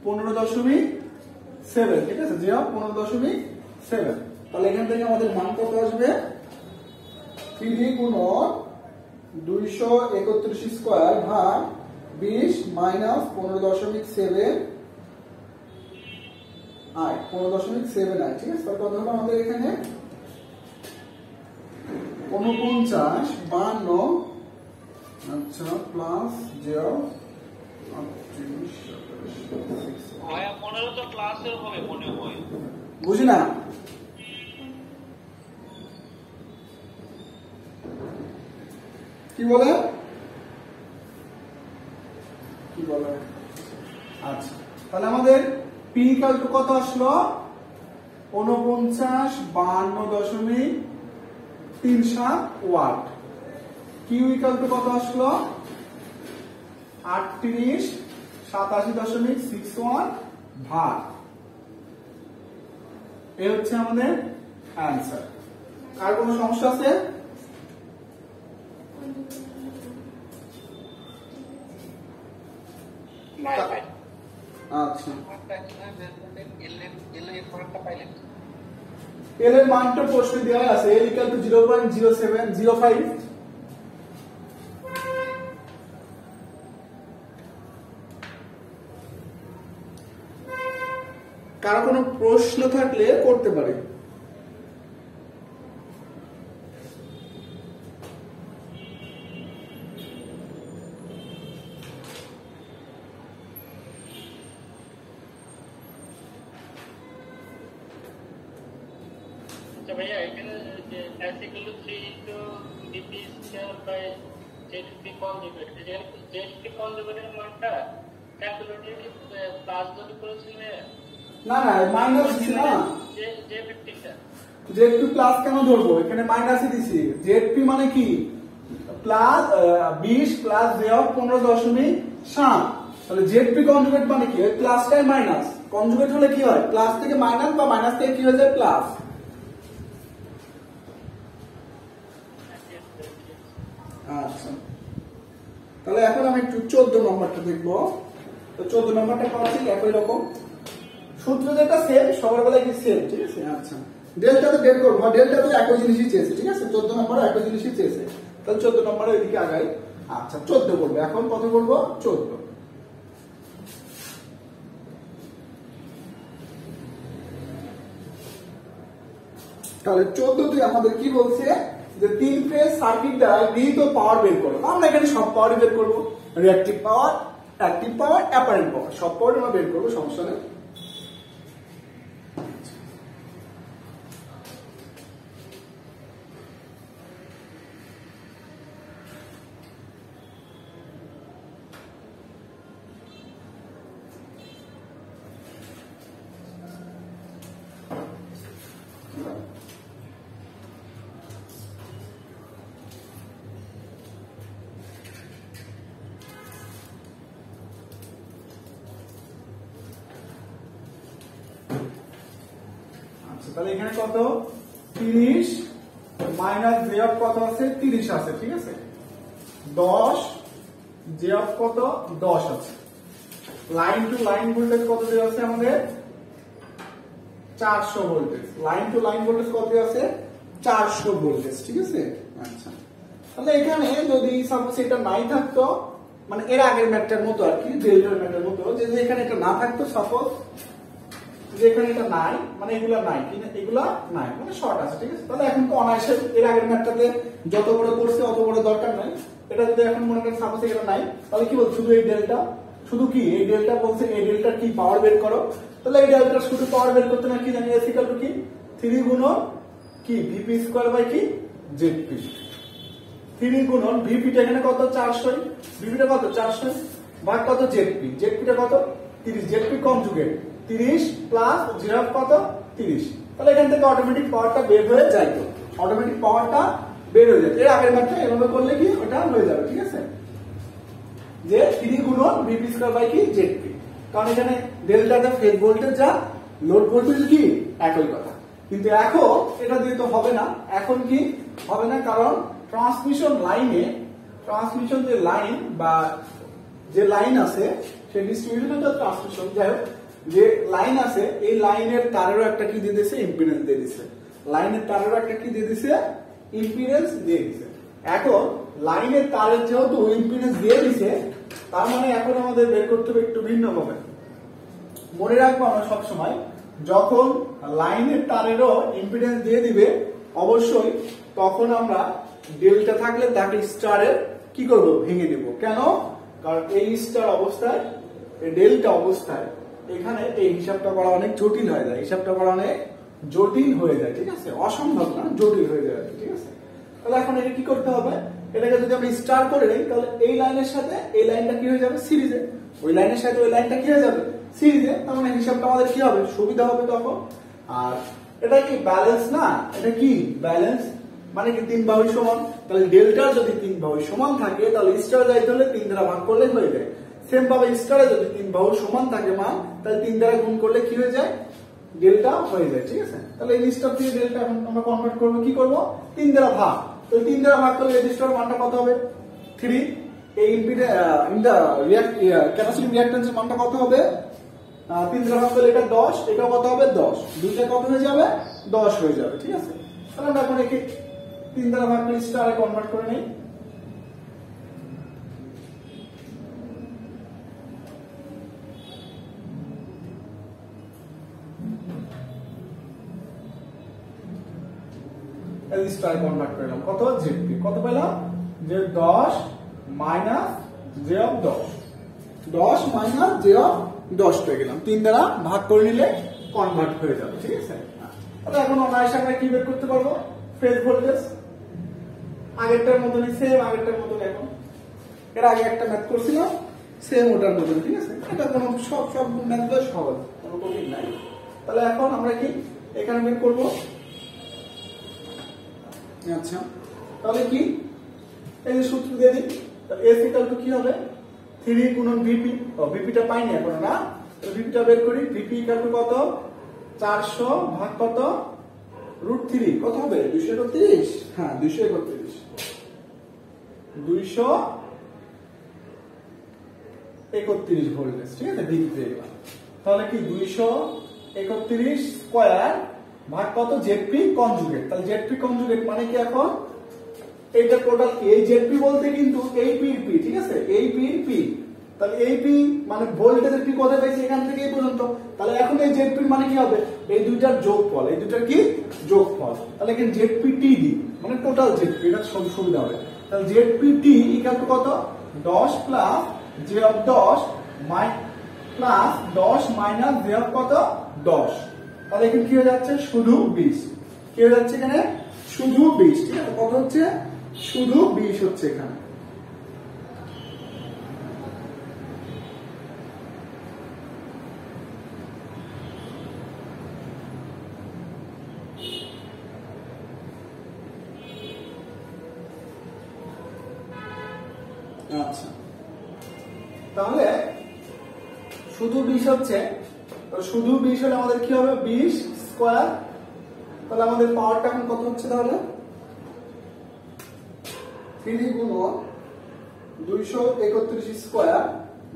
15.7, ঠিক আছে, যে 15.7, তাহলে এখান থেকে আমাদের মান কত আসবে 3 গুণন 231 স্কয়ার ভাগ 20 মাইনাস 15.7 আই, 15.7 আই, ঠিক আছে। তাহলে কত হলো আমাদের এখানে 49 52, আচ্ছা প্লাস 0 ভাইয়া 15 তো ক্লাসের হবে মনে হয়, বুঝি না, কি বলে কি বলে। আচ্ছা, তাহলে আমাদের পি ইকুয়াল টু কত আসলো 49 52.37 ওয়াট, কিউ ইকুয়াল টু কত আসলো 38 87.61 ভাগ, এই হচ্ছে আমাদের অ্যান্সার। আর কোনো সমস্যা আছে? আচ্ছা, এল এর মানটা প্রশ্নে দেওয়া আছে, এল ইকুয়াল টু 0.0705, কারো কোনো প্রশ্ন থাকলে করতে পারে। भैया এখানে যে s equal to 3 into dp square by zp conjugate, zp conjugate এর মানটা ক্যালকুলেটর কি প্লাস যদি করেছিলে, না না মাইনাস দিছি না, j50 টা জেডপি প্লাস কেন ধরবো, এখানে মাইনাসই দিছি, জেডপি মানে কি প্লাস 20 প্লাস j অফ 15.7, তাহলে জেডপি কনজুগেট মানে কি ওই প্লাসটাই মাইনাস, কনজুগেট হলে কি হয় প্লাস থেকে মাইনাস বা মাইনাস থেকে কি হয়ে যায় প্লাস। আচ্ছা, তাহলে এখন আমি একটু 14 নম্বরটা দেখবো। তো 14 নম্বরটা পাচ্ছি একই রকম সূত্র, যেটা সেম সবার বেলায় কি সেম, ঠিক আছে। আচ্ছা, ডেল্টা তো বের করবো, ডেল্টা তো একই জিনিসই চেয়েছে, ঠিক আছে, 14 নম্বরে একই জিনিসই চেয়েছে, তাহলে 14 নম্বরে ওইদিকে আগাই। আচ্ছা 14 করবো, এখন কত করবো 14, তাহলে 14 আমাদের কি বলছে যে 3 ফেজ সার্কিট দ্বারা গৃহীত পাওয়ার বের করো, আমরা এখানে সব পাওয়ারই বের করবো, রিঅ্যাক্টিভ পাওয়ার, অ্যাক্টিভ পাওয়ার, অ্যাপারেন্ট পাওয়ার, সব পাওয়ার আমরা বের করবো, সমস্যা নেই। তাহলে এখানে কত 30 মাইনাস জে অফ কত আছে 30 আছে, ঠিক আছে, 10 জে অফ কত 10 আছে। লাইন টু লাইন ভোল্টেজ কত দেওয়া আছে আমাদের 400 voltage. Line to line voltage কত আছে 400 ভোল্টেজ, ঠিক আছে। আচ্ছা, তাহলে এখানে যদি সাপোজ এটা নাই থাকতো, মানে এর আগের ম্যাথটার মতো আর কি, ডেল্টার ম্যাথের মতো, যে এখানে এটা না থাকতো, সাপোজ যে এখানে এটা নাই, মানে এগুলা নাই, এগুলা নাই, মানে শর্ট আছে, ঠিক আছে। তাহলে এখন তো অনায়াসে এর আগের ম্যাথটাতে যত বড় করছে অত বড় দরকার নাই, এটা যদি এখন মনে করেন সাপোজ এটা নাই, তাহলে কি বল শুধু এই ডেল্টা, শুধু কি এই ডেল্টা বলছে, এই ডেল্টার কি পাওয়ার বের করো, তাহলে এই ডেল্টার শুধু পাওয়ার বের করতে না কি জানি এস ইকুয়াল টু কি 3 গুণন কি ভিপি স্কয়ার বাই কি জেডপি। 3 গুণন ভিপিটা এখানে কত 400, ভিপিটা কত 400 ভাগ কত জেডপি, জেডপিটা কত 30, জেডপি কনজুগেট 30 প্লাস জিরো কত 30, তাহলে এখান থেকে অটোমেটিক পাওয়ারটা বের হয়ে যায়, তো অটোমেটিক পাওয়ারটা বের হয়ে যায়। এর আগের ম্যাথটা এভাবে করলে কি ওটা হয়ে যাবে, ঠিক আছে, যে 3 গুণন ভিপি স্কয়ার বাই কি জেডপি, কারণ এখানে ডেল্টাতে ফেজ ভোল্টেজ যা লোড ভোল্টেজ কি একই কথা। কিন্তু এখন এটা দিয়ে তো হবে না, এখন কি হবে না, কারণ ট্রান্সমিশন লাইনে, ট্রান্সমিশন যে লাইন বা যে লাইন আছে সেই ডিস্ট্রিবিউশন ট্রান্সমিশন, যাই হোক যে লাইন আছে, এই লাইনের তারেরও একটা কি দিয়ে দিছে ইম্পিডেন্স দিয়ে দিছে, লাইনের তারেরও একটা কি দিয়ে দিছে ইম্পিডেন্স দিয়ে দিছে। এখন লাইনের তারের যেহেতু ইম্পিডেন্স দিয়ে দিছে, তার মানে এখন আমাদের বের করতে হবে একটু ভিন্ন ভাবে। মনে রাখবো আমরা সবসময় যখন লাইনের তারেরও ইম্পিডেন্স দিয়ে দিবে, অবশ্যই তখন আমরা ডেল্টা থাকলে তাকে স্টারের কি করব ভেঙে দেব। কেন? কারণ এই স্টার অবস্থায়, এই ডেল্টা অবস্থায় এখানে এই হিসাবটা করা অনেক জটিল হয়ে যায়, হিসাবটা করা অনেক জটিল হয়ে যায়, ঠিক আছে, অসম্ভব না, জটিল হয়ে যায়, ঠিক আছে। তাহলে এখন এটা কি করতে হবে, এটাকে যদি আমরা স্টার করে নিই, তাহলে এই লাইনের সাথে এই লাইনটা কি হয়ে যাবে সিরিজে, ওই লাইনের সাথে ওই লাইনটা কি হয়ে যাবে সিরিজে, তার মানে হিসাবটা আমাদের কি হবে সুবিধা হবে তখন। আর এটা কি ব্যালেন্স না, এটা কি ব্যালেন্স, মানে কি 3 বাহুই সমান, তাহলে ডেল্টা যদি 3 বাহুই সমান থাকে তাহলে স্টার যাইতে হলে 3 দ্বারা ভাগ করলে হয়ে যায়। সেম ভাবে স্টারে যদি 3 বাহু সমান থাকে মান, তাহলে 3 দ্বারা গুণ করলে কি হয়ে যায় ডেল্টা হয়ে যায়, ঠিক আছে। তাহলে এই স্টার থেকে ডেল্টা এখন আমরা কনভার্ট করব, কি করব 3 দ্বারা ভাগ, তো 3 দ্বারা ভাগ করলে রেজিস্টার মানটা কত হবে 3, এই ক্যাপাসিটিভ রিঅ্যাকট্যান্সের মানটা কত হবে 3 দ্বারা ভাগ করলে এটা 10, এটা কত হবে 10, দুইটা কত হয়ে যাবে 10 হয়ে যাবে, ঠিক আছে। তাহলে আমরা এখন একে 3 দ্বারা ভাগ করে স্টারে কনভার্ট করে নেই। স্টার কনভার্ট করলাম, কত জেডপি কত পেলাম যে 10 minus J of 10, 10 minus J of 10 পেয়ে গেলাম, 3 দ্বারা ভাগ করে নিলে কনভার্ট হয়ে যাবে, ঠিক আছে। তাহলে এখন অনায়াসে আমরা কি বের করতে পারবো ফেজ ভোল্টেজ, আগেরটার মতনই সেম, আগেরটার মতন এখন, এর আগে একটা ম্যাথ করছিলাম সেম ওটার মতন, ঠিক আছে। এটা কোনো সব ম্যাথগুলো সহজ, কোনো কঠিন নাই। তাহলে এখন আমরা কি এখানে বের করবো, আচ্ছা তাহলে কি এই যে সূত্র দিয়ে দিই, তাহলে এস ইকুয়াল টু কি হবে 3 গুণন ভিপি, ও ভিপিটা পাইনি এখন না, তো ভিপিটা বের করি, ভিপি ইকুয়াল টু কত 400 ভাগ কত √3 কত হবে 231, হ্যাঁ 231, 231 ভোল্টেজ, ঠিক আছে ভিপি পেয়ে গেলাম। তাহলে কি 231 স্কয়ার ভাগ কত জেডপি কনজুগেট, তাহলে জেডপি কনজুগেট মানে কি এখন এইটা টোটাল কি, এই জেডপি বলতে কিন্তু এই পি, ঠিক আছে, এই পি, তাহলে এই পি মানে ভোল্টেজের পি কোথায় পাইছি এখান থেকে এই পর্যন্ত, তাহলে এখন এই জেডপি মানে কি হবে এই দুইটার যোগফল, এই দুইটার কি যোগফল, তাহলে এখানে জেডপি টি দি মানে টোটাল জেডপি, এটা সুবিধা হবে। তাহলে জেডপি টি ইকুয়াল টু কত 10 plus J of 10 plus 10 minus J of কত 10, তাহলে এখানে কি হয়ে যাচ্ছে শুধু 20, কি হয়ে যাচ্ছে এখানে শুধু 20, ঠিক আছে, কত হচ্ছে শুধু 20 হচ্ছে এখানে। আচ্ছা তাহলে শুধু 20 হচ্ছে, তো শুধু 20 হলে আমাদের কি হবে 20 স্কয়ার তাহলে আমাদের পাওয়ারটা এখন কত হচ্ছে তাহলে 3 গুণন 231 স্কয়ার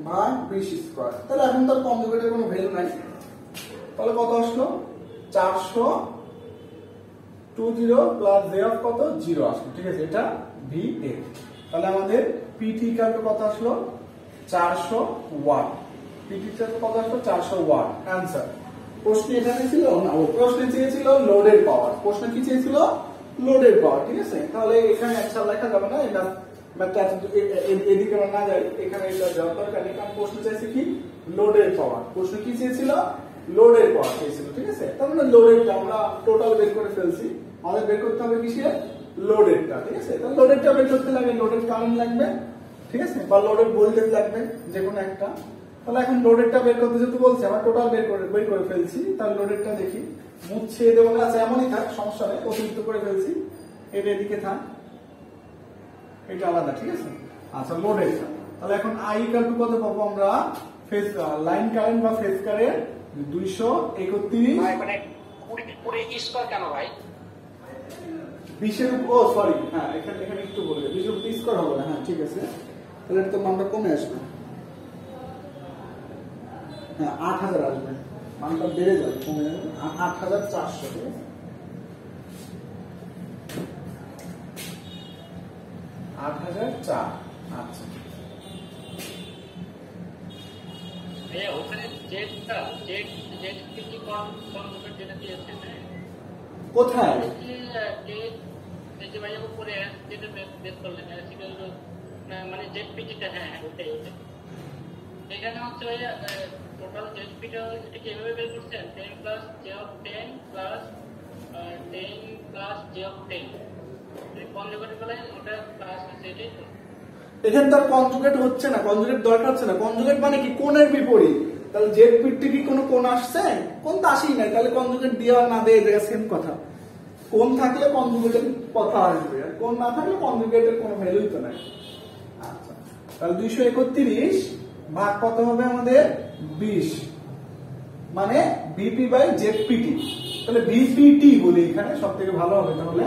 ভাগ 20 স্কয়ার। তাহলে এখন তার কনজুগেটের কোনো ভ্যালু নাই, তাহলে কত আসলো 420 প্লাস জে অফ কত 0 আসলো, ঠিক আছে, এটা VA। তাহলে আমাদের পিটি কার্ড কত আসলো 400 ওয়াট, পিটি কার্ড কত আসলো 400 ওয়াট। অ্যানসার। প্রশ্ন এখানে ছিল না, ও প্রশ্নে চেয়েছিল লোডের পাওয়ার, প্রশ্ন কি চেয়েছিল লোডের পাওয়ার, ঠিক আছে। তাহলে এখানে অ্যান্সার লেখা যাবে না, এটা এদিকে আমরা না যাই, এখানে এটা যাওয়ার দরকার নেই, কারণ প্রশ্ন চাইছে কি লোডের পাওয়ার। প্রশ্ন কি চেয়েছিল লোডের পাওয়ার চেয়েছিল, ঠিক আছে। তার মানে লোডেরটা আমরা টোটাল বের করে ফেলছি, আমাদের বের করতে হবে কিসের লোডেরটা, ঠিক আছে। তাহলে লোডেরটা বের করতে লাগবে লোডের কারেন্ট লাগবে, ঠিক আছে, বা লোডের ভোল্টেজ লাগবে, যে কোনো একটা। তাহলে এখন লোডেরটা বের করতে যেহেতু বলছে আমরা টোটাল বের করে ফেলছি, তাহলে লোডেরটা দেখি মুছে দেবো না, আচ্ছা এমনই থাক, সমস্যা নেই, অতিরিক্ত করে ফেলছি, এটা এদিকে থাক, এটা আলাদা, ঠিক আছে। আচ্ছা লোডেরটা, তাহলে এখন আই ইকুয়াল টু কত পাবো আমরা, ফেজ লাইন কারেন্ট বা ফেজ কারেন্ট 231 মানে পুরো স্কয়ার কেন ভাই 20 ও সরি, হ্যাঁ এখানে একটু বলবে 20 স্কয়ার হবে, হ্যাঁ ঠিক আছে, তাহলে তো মানটা কমে আসবে, হ্যাঁ 8000 আসবে, মানটা বেড়ে যাবে, কমে যাবে 8400, ঠিক আছে 8004। আচ্ছা ওখানে জেডটা জেড জেড কি কনজুগেট যেটা দিয়েছে কোথায় এই যে ভাই উপরে যেটা বের করলেন মানে জেড পিটিটা, হ্যাঁ ওটাই এখানে হচ্ছে ভাই টোটাল জেড পিটা এটা কিভাবে বের করছেন 10 plus J of 10 plus 10 plus J of 10 conjugate বলে ওটা প্লাস সেটাই তো। এখানে তার কনজুগেট হচ্ছে না, কনজুগেট দরকার হচ্ছে না, কনজুগেট মানে কি কোণের বিপরীত, তাহলে জেড পিটে কি কোনো কোণ আসছে, কোণ তো আসেই নাই, তাহলে কনজুগেট দিয়ে আর না দিয়ে এই জায়গায় সেম কথা, কোণ থাকলে কনজুগেটের কথা আসবে, আর কোণ না থাকলে কনজুগেটের কোনো ভ্যালুই তো নাই। আচ্ছা তাহলে 231 ভাগ কত হবে আমাদের 20, মানে বিপি বাই জেড পিটি, তাহলে বিপিটি বলি এখানে সব থেকে ভালো হবে, তাহলে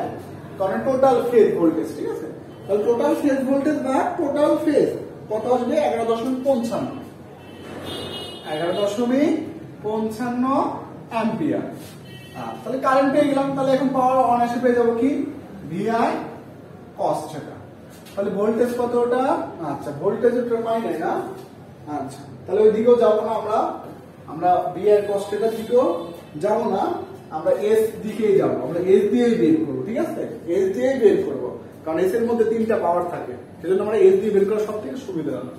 কারণ টোটাল ফেজ ভোল্টেজ, ঠিক আছে। তাহলে টোটাল ফেজ ভোল্টেজ বা টোটাল ফেজ কত আসবে 11.55 অ্যাম্পিয়ার। তাহলে কারেন্ট পেয়ে গেলাম, তাহলে এখন পাওয়ার অনায়াসে পেয়ে যাবো কি ভিআই কস θ। তাহলে ভোল্টেজ কত ওটা, আচ্ছা ভোল্টেজ ওটা পাই নাই না, আচ্ছা তাহলে ওই দিকেও যাবো না, আমরা ভিআই কস θ দিকেও যাবো না, আমরা এস দিকেই যাবো, আমরা এস দিয়েই বের করবো, ঠিক আছে, এস দিয়েই বের করবো, কারণ এস এর মধ্যে 3টা পাওয়ার থাকে, সেজন্য আমরা এস দিয়ে বের করা সব থেকে সুবিধা হবে।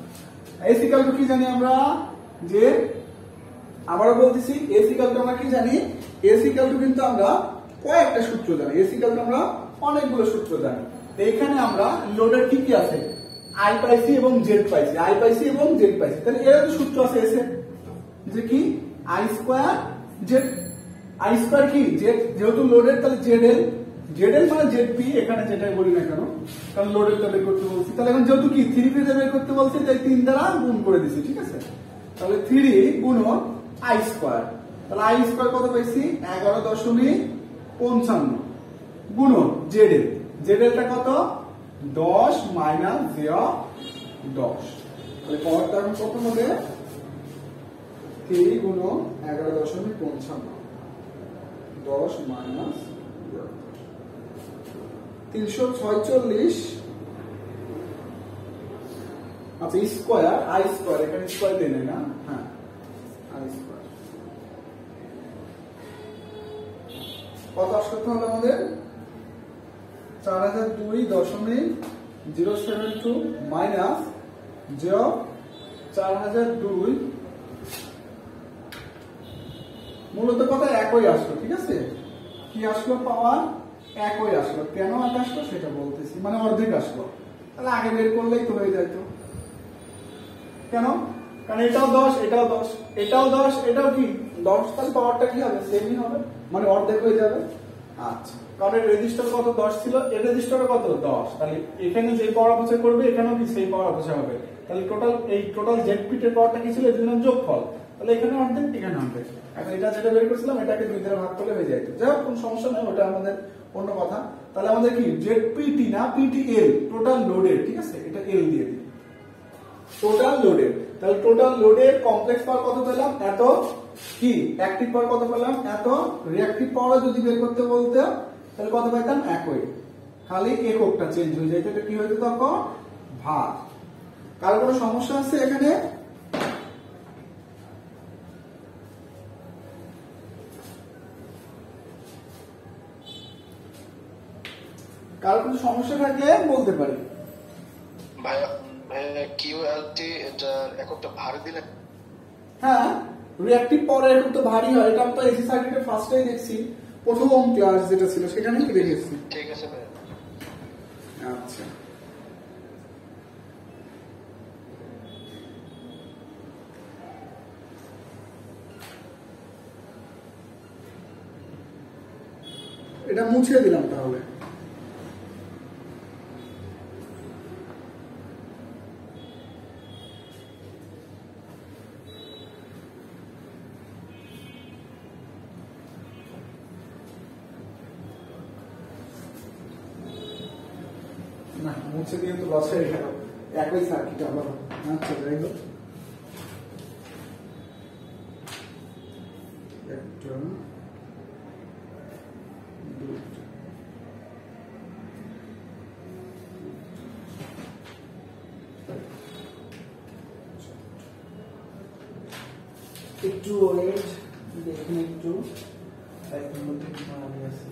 এস ইকুয়াল টু কি জানি আমরা, যে আবারও বলতেছি এস ইকুয়াল টু আমরা কি জানি, এস ইকুয়াল টু কিন্তু আমরা কয়েকটা সূত্র জানি, এস ইকুয়াল টু আমরা অনেকগুলো সূত্র জানি। এখানে আমরা লোডের কি কি আছে, আই পাইছি এবং জেড পাইছি, আই পাইছি এবং জেড পাইছি, তাহলে এর তো সূত্র আছে এস এর, যে কি I square Z, I square কি জেড, যেহেতু লোডের তাহলে জেড এল মানে জেড পি, এখানে যেটাই বলি না কেন, কারণ লোডেরটা বের করতে বলছি, তাহলে এখন যেহেতু কি 3 ফেজে বের করতে বলছি, তাই 3 দ্বারা গুণ করে দিছি, ঠিক আছে। তাহলে 3 গুণন আই স্কয়ার, তাহলে আই স্কয়ার কত পাইছি 11.55 গুণন জেড এলটা কত 10 মাইনাস জে অফ 10, তাহলে পাওয়ারটা এখন কত হবে 3 গুণন 11.55 10 মাইনাস 346, আচ্ছা স্কয়ার আই স্কয়ার, এখানে স্কয়ার দেয় না, হ্যাঁ আই স্কয়ার কত আসতে হবে আমাদের 4002.072 মাইনাস জে অফ 4002, মূলত কথা একই আসলো, ঠিক আছে, কি আসলো পাওয়ার একই আসলো, কেন এক আসলো সেটা বলতেছি, মানে অর্ধেক আসলো, তাহলে আগে বের করলেই তো হয়ে যেত, কেন, কারণ এটাও 10 এটাও 10 এটাও 10 এটাও কি 10, তাহলে পাওয়ারটা কি হবে সেমই হবে, মানে অর্ধেক হয়ে যাবে। আচ্ছা কারণ এর রেজিস্টার কত 10 ছিল, এর রেজিস্টার কত 10, তাহলে এখানে যে পাওয়ার অপচয় করবে এখানেও কি সেই পাওয়ার অপচয় হবে, তাহলে এই টোটাল জেড পিটের পাওয়ারটা কি ছিল, এর জন্য যোগফল, তাহলে এখানে 100 এখানে 100। এখন এটা যেটা বের করেছিলাম এটাকে 2 দ্বারা ভাগ করলে হয়ে যায়। যাই হোক কোনো সমস্যা নেই, ওটা আমাদের অন্য কথা। তাহলে আমাদের কি ZPT না PTL টোটাল লোডের, ঠিক আছে, এটা L দিয়ে দিই, টোটাল লোডের। তাহলে টোটাল লোডের কমপ্লেক্স পাওয়ার কত পেলাম এত, কি অ্যাক্টিভ পাওয়ার কত পেলাম এত, রিঅ্যাক্টিভ পাওয়ার যদি বের করতে বলতে তাহলে কত পাইতাম একই, খালি এককটা চেঞ্জ হয়ে যায়, এটা কি হইতো তখন ভাগ। কারো কোনো সমস্যা আছে এখানে? কারো কোনো সমস্যা থাকলে বলতে পারি। ভাইয়া কিউএলটি এটার এককটা ভারী দিলে? হ্যাঁ, রিঅ্যাক্টিভ পাওয়ার একটু তো ভারী হয়, এটা আমরা এসি সার্কিটের ফার্স্টেই দেখছি, প্রথম ক্লাস যেটা ছিল সেখানেই কি দেখেছি। ঠিক আছে ভাইয়া। আচ্ছা, এটা মুছে দিলাম তাহলে। না, মুছে দিয়ে তো লস হয়ে গেল, একই সার্কিট আবার। আচ্ছা, যাই হোক, একটা একটু ওয়েট দেখুন, একটু একদম মধ্যে কি মারা আছে।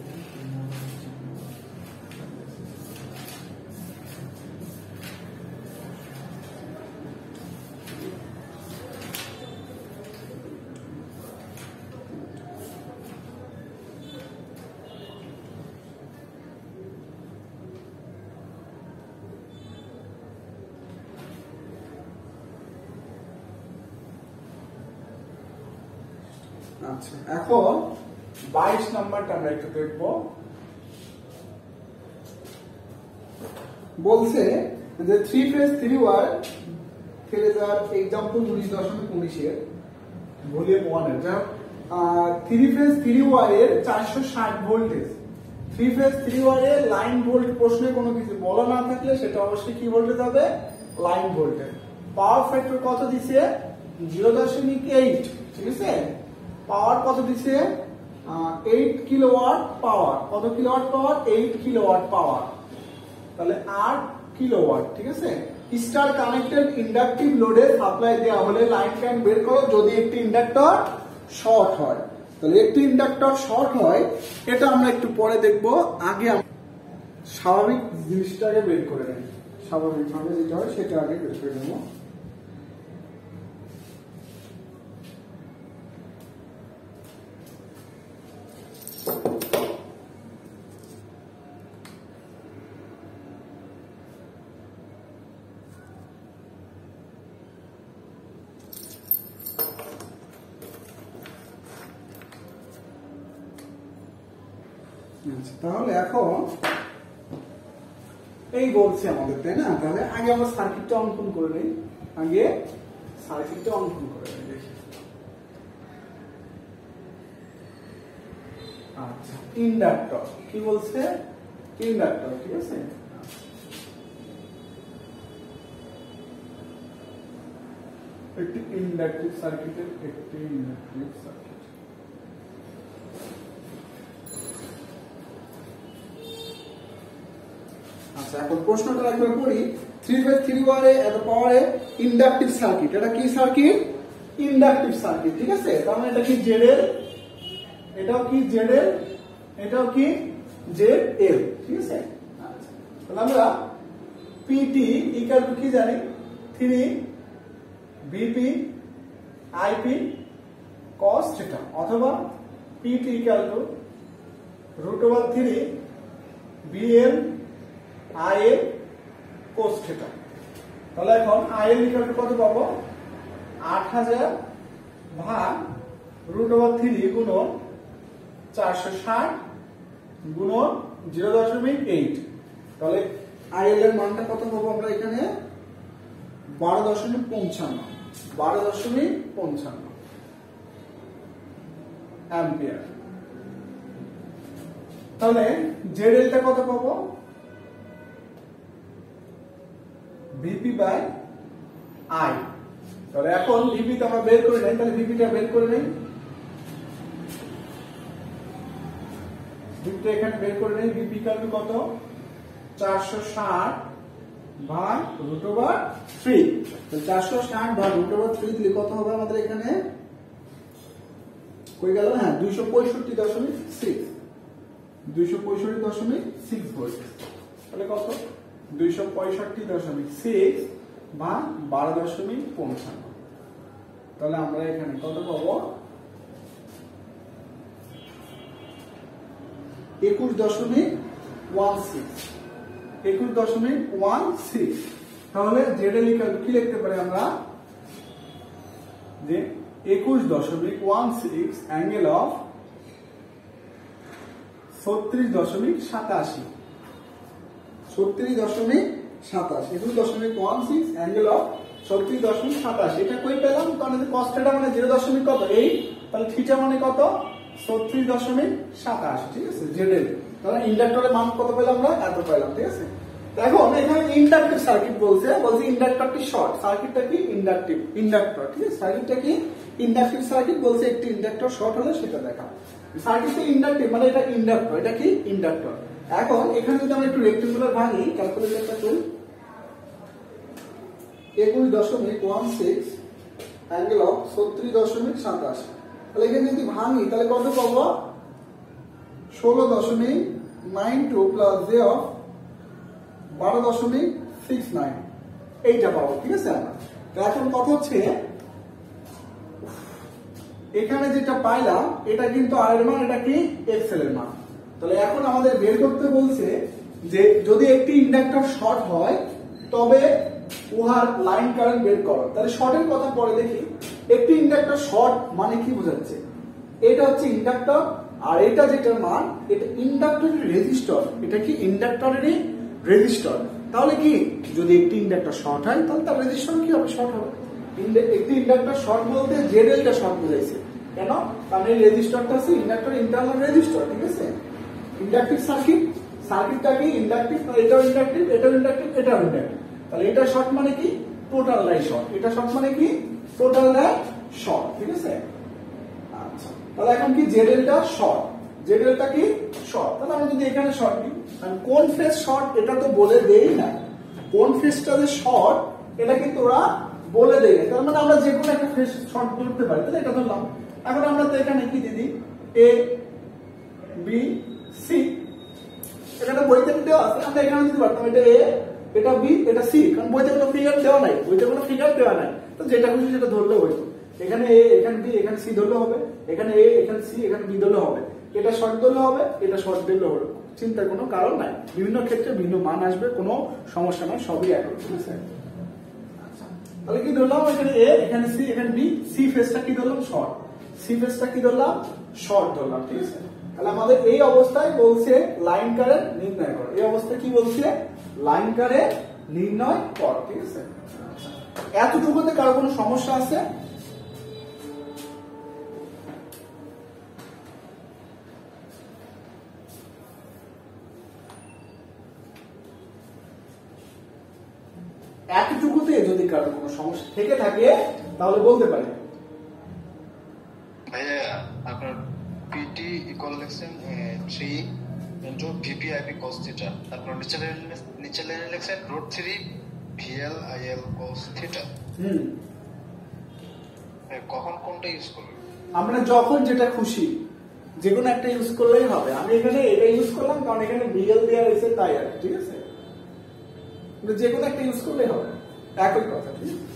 আচ্ছা, এখন 22 নাম্বারটা আমরা একটু দেখব। বলছে যে 3 ফেজ 3 ওয়্যার ফেজার एग्जांपल 19.19 এর ভলিউম 1 এর, যা 3 ফেজ 3 ওয়্যারের 460 ভোল্টেজ। 3 ফেজ 3 ওয়্যারের লাইন ভোল্ট প্রশ্নে কোনো কিছু বলা না থাকলে সেটা অবশ্যই কি ভোল্টেজ হবে, লাইন ভোল্টেজ। পাওয়ার ফ্যাক্টর কত দিছে 0.8, ঠিক আছে। পাওয়ার কত দিছে 8 কিলোওয়াট পাওয়ার, কত কিলোওয়াট পাওয়ার 8 কিলোওয়াট পাওয়ার, তাহলে 8 কিলোওয়াট, ঠিক আছে। স্টার কানেক্টেড ইন্ডাকটিভ লোডে সাপ্লাই দেওয়া হলে লাইন কারেন্ট বের করো যদি একটি ইন্ডাক্টর শর্ট হয়। তাহলে একটি ইন্ডাক্টর শর্ট হয়, এটা আমরা একটু পরে দেখব, আগে স্বাভাবিক জিনিসটাকে বের করে নেই, স্বাভাবিকভাবে যেটা হয় সেটা আগে বের করে নেব। তাহলে এখন এই বলছে আমাদের, তাই না? তাহলে আগে আমরা সার্কিটটা অঙ্কন করে নেই, আগে সার্কিটটা অঙ্কন করে নেই, দেখি। আচ্ছা, ইন্ডাক্টর কি বলছে, ইন্ডাক্টর, ঠিক আছে। একটি ইন্ডাকটিভ সার্কিটের একটি ইন্ডাকটিভ সার্কিট। আচ্ছা, এখন প্রশ্নটা একবার পড়ি। 3 ফেজ 3 ওয়্যারে এত পাওয়ারে ইন্ডাকটিভ সার্কিট, এটা কি সার্কিট, ইন্ডাকটিভ সার্কিট, ঠিক আছে। তার মানে এটা কি জেডএল, এটাও কি জেডএল, এটাও কি জেডএল, ঠিক আছে। আচ্ছা, তাহলে আমরা পিটি ইকুয়াল টু কি জানি, 3 বিপি আইপি cos θ, অথবা PT equal to √3 VL IL cos θ। তাহলে এখন আইএল ইকুয়াল টু কত পাবো, 8000 ভাগ √3 গুণন 460 গুণন 0.8। তাহলে আইএল এর মানটা কত পাবো আমরা এখানে 12.55, 12.55। অ্যাম্পিয়ার। তাহলে জে ডেল্টা কত পাবো? VP by I. তাহলে এখন ভিপি তো আমরা বের করে নেই, তাহলে ভিপিটা বের করে নেই, ভিপিটা এখানে বের করে নেই। ভিপি কালু কত? 460 ভাগ √3। তো 460 ভাগ √3 দিলে কত হবে আমাদের এখানে? কই গেল? হ্যাঁ, 265.6, 265.6 ভোল্ট। তাহলে কত? 265.6 ভাগ 12.55। তাহলে আমরা এখানে কত পাবো? 21.16। তাহলে জেডএল কি লিখতে পারি আমরা? যে 21.16 অ্যাঙ্গেল অফ 36.87, 36.87, 21.16 অ্যাঙ্গেল অফ 36.87। এটা কই পেলাম? কারণ cos θ মানে 0.8, তাহলে থিটা মানে কত? 36.87, ঠিক আছে, জেডএল। তাহলে ইন্ডাক্টরের মান কত পেলাম আমরা? এত পেলাম, ঠিক আছে। এখন এখানে ইন্ডাকটিভ সার্কিট বলছে ইন্ডাক্টরটি শর্ট, সার্কিটটা কি? ইন্ডাক্টর, ঠিক আছে, সার্কিটটা কি? ইন্ডাকটিভ সার্কিট বলছে একটি ইন্ডাক্টর শর্ট হলে সেটা দেখা। সার্কিটটা ইন্ডাকটিভ মানে এটা ইন্ডাক্টর, এটা কি? ইন্ডাক্টর। এখন এখানে যদি আমরা একটু রেক্টেঙ্গুলার ভাঙি, ক্যালকুলেটরটা করি, 21.16 অ্যাঙ্গেল অফ 36.87। তাহলে এখানে যদি ভাঙি তাহলে কত পাবো? 16.92 প্লাস জে অফ 12.69, এইটা পাবো, ঠিক আছে। এখন কথা হচ্ছে এখানে যেটা পাইলাম এটা কিন্তু আর এর মান, এটা কি? এক্সেল এর মান। তাহলে এখন আমাদের বের করতে বলছে যে যদি একটি ইন্ডাক্টর শর্ট হয় তবে উহার লাইন কারেন্ট বের করো। তাহলে শর্টের কথা পরে দেখি। একটি ইন্ডাক্টর শর্ট মানে কি বোঝাচ্ছে? এটা হচ্ছে ইন্ডাক্টর, আর এটা যেটার মান এটা ইন্ডাক্টরের রেজিস্টর। এটা কি? ইন্ডাক্টরেরই রেজিস্টর। তাহলে কি যদি একটি ইন্ডাক্টর শর্ট হয় তাহলে তার রেজিস্টর কি হবে? শর্ট হবে। একটি ইন্ডাক্টর শর্ট বলতে জেডএলটা শর্ট বোঝাইছে। কেন? কারণ এই রেজিস্টরটা আছে ইন্ডাক্টর ইন্টারনাল রেজিস্টর, ঠিক আছে। ইন্ডাকটিভ সার্কিটটা কি? ইন্ডাকটিভ, এটাও ইন্ডাকটিভ, এটাও ইন্ডাকটিভ, এটাও ইন্ডাকটিভ। তাহলে এটা শর্ট মানে কি? টোটাল লাই শর্ট। এটা শর্ট মানে কি? টোটাল লাই শর্ট, ঠিক আছে। আচ্ছা, তাহলে এখন কি? জেডএলটা শর্ট, জেডএলটা কি? শর্ট। তাহলে আমি যদি এখানে শর্ট নিই, কোন ফেজ শর্ট এটা তো বলে দেই না, কোন ফেজটা যে শর্ট এটা কিন্তু ওরা বলে দেয়। তার মানে আমরা যে কোনো একটা ফেজ শর্ট ধরতে পারি। তাহলে এটা ধরলাম। এখন আমরা তো এখানে কি দিদি? এ বি সি, এখানে বইতে দেওয়া আছে, আমরা এখানে দিতে পারতাম এটা এ, এটা বি, এটা সি, কারণ বইতে কোনো ফিগার দেওয়া নাই, তো যেটা খুশি সেটা ধরলে হইতো। এখানে এ, এখানে বি, এখানে সি ধরলে হবে, এখানে এ, এখানে সি, এখানে বি ধরলে হবে, এটা শর্ট ধরলে হবে, এটা শর্ট ধরলে হবে। চিন্তার কোনো কারণ নাই, বিভিন্ন ক্ষেত্রে ভিন্ন মান আসবে, কোনো সমস্যা নাই, সবই একই, ঠিক আছে। তাহলে কি ধরলাম? এখানে এ, এখানে সি, এখানে বি, সি ফেজটা কি ধরলাম? শর্ট, সি ফেজটা কি ধরলাম? শর্ট ধরলাম, ঠিক আছে। তাহলে আমাদের এই অবস্থায় বলছে লাইন কারেন্ট নির্ণয় করো। এই অবস্থায় কি বলছে? লাইন কারেন্ট নির্ণয় করো, ঠিক আছে। এতটুকুতে কারো কোনো সমস্যা আছে? এতটুকুতে যদি কারো কোনো সমস্যা থেকে থাকে তাহলে বলতে পারি। ভাইয়া আপনার পিটি ইকুয়াল লিখছেন 3 ইনটু ভিপিআইপি cos θ, তারপর নিচে লাইনে লিখছেন √3 ভিএল আইএল cos θ। কখন কোনটা ইউজ করবেন? আমরা যখন যেটা খুশি যে কোনো একটা ইউজ করলেই হবে। আমি এখানে এটা ইউজ করলাম কারণ এখানে ভিএল দেওয়া রয়েছে তাই আর, ঠিক আছে। যে কোনো একটা ইউজ করলেই হবে, একই কথা, ঠিক আছে।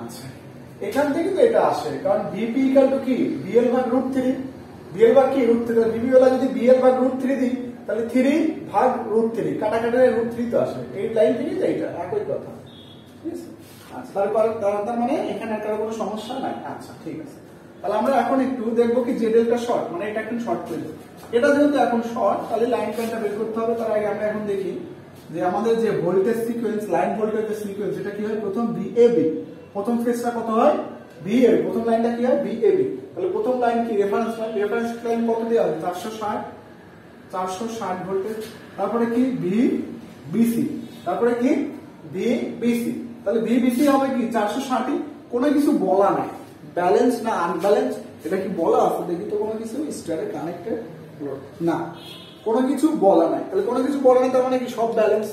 আচ্ছা, এখান থেকে তো এটা আসে, কারণ ভিপি ইকুয়াল টু কি? ভিএল ভাগ √3, ভিএল ভাগ কি? √3। ভিপি ওলা যদি ভিএল ভাগ √3 দিই তাহলে 3 ভাগ √3, কাটাকাটি √3 তো আসে, এই লাইন থেকে তো এটা একই কথা, ঠিক আছে। আচ্ছা, তার মানে এখানে আর কোনো সমস্যা নাই। আচ্ছা, ঠিক আছে। তাহলে আমরা এখন একটু দেখবো কি জেডেলটা শর্ট, মানে এটা একটু শর্ট করে দেবো। এটা যেহেতু এখন শর্ট, তাহলে লাইন কারেন্টটা বের করতে হবে। তার আগে আমরা এখন দেখি যে আমাদের যে ভোল্টেজ সিকোয়েন্স, লাইন ভোল্টেজের সিকোয়েন্স, এটা কি হয়? প্রথম ভিএবি, প্রথম ফেজটা কত হয়? ভিএবি, প্রথম লাইনটা কি হয়? ভিএবি। তাহলে প্রথম লাইন কি? Reference line. রেফারেন্স লাইন কত দেওয়া হবে? 460 ভোল্টেজ। তারপরে কি? ভিবিসি। তারপরে কি? ভিবিসি। তাহলে ভিবিসি হবে কি? 460। কোনো কিছু বলা নাই, ব্যালেন্স না আনব্যালেন্স, এটা কি বলা আছে দেখি তো? কোনো কিছু স্টারে কানেক্টেড না, কোনো কিছু বলা নাই। তাহলে কোনো কিছু বলা নাই তার মানে কি? সব ব্যালেন্স,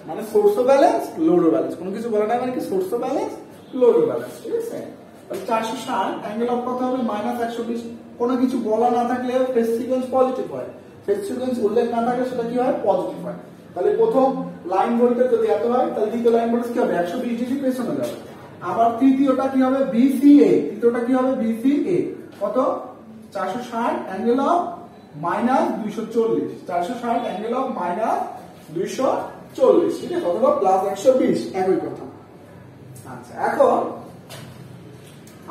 মানে সোর্সও ব্যালেন্স, লোডও ব্যালেন্স। কোনো কিছু বলা নাই মানে কি? সোর্সও ব্যালেন্স, লোডও ব্যালেন্স। ঠিক আছে? তাহলে 460 অ্যাঙ্গেল অফ কত হবে? -120। কোনো কিছু বলা না থাকলে ফেজ সিকোয়েন্স পজিটিভ হয়, ফেজ সিকোয়েন্স উল্লেখ না থাকলে সেটা কি হয়? পজিটিভ হয়। তাহলে প্রথম লাইন ভোল্টেজ যদি এত হয়, তাহলে দ্বিতীয় লাইন ভোল্টেজ কি হবে? 120 ডিগ্রি পেছনে যাবে। আবার তৃতীয়টা কি হবে? বিসিএ। তৃতীয়টা কি হবে? বিসিএ। কত? 460 অ্যাঙ্গেল অফ -240। 460 angle of -240। ঠিক আছে? অথবা +120, একই কথা। আচ্ছা, এখন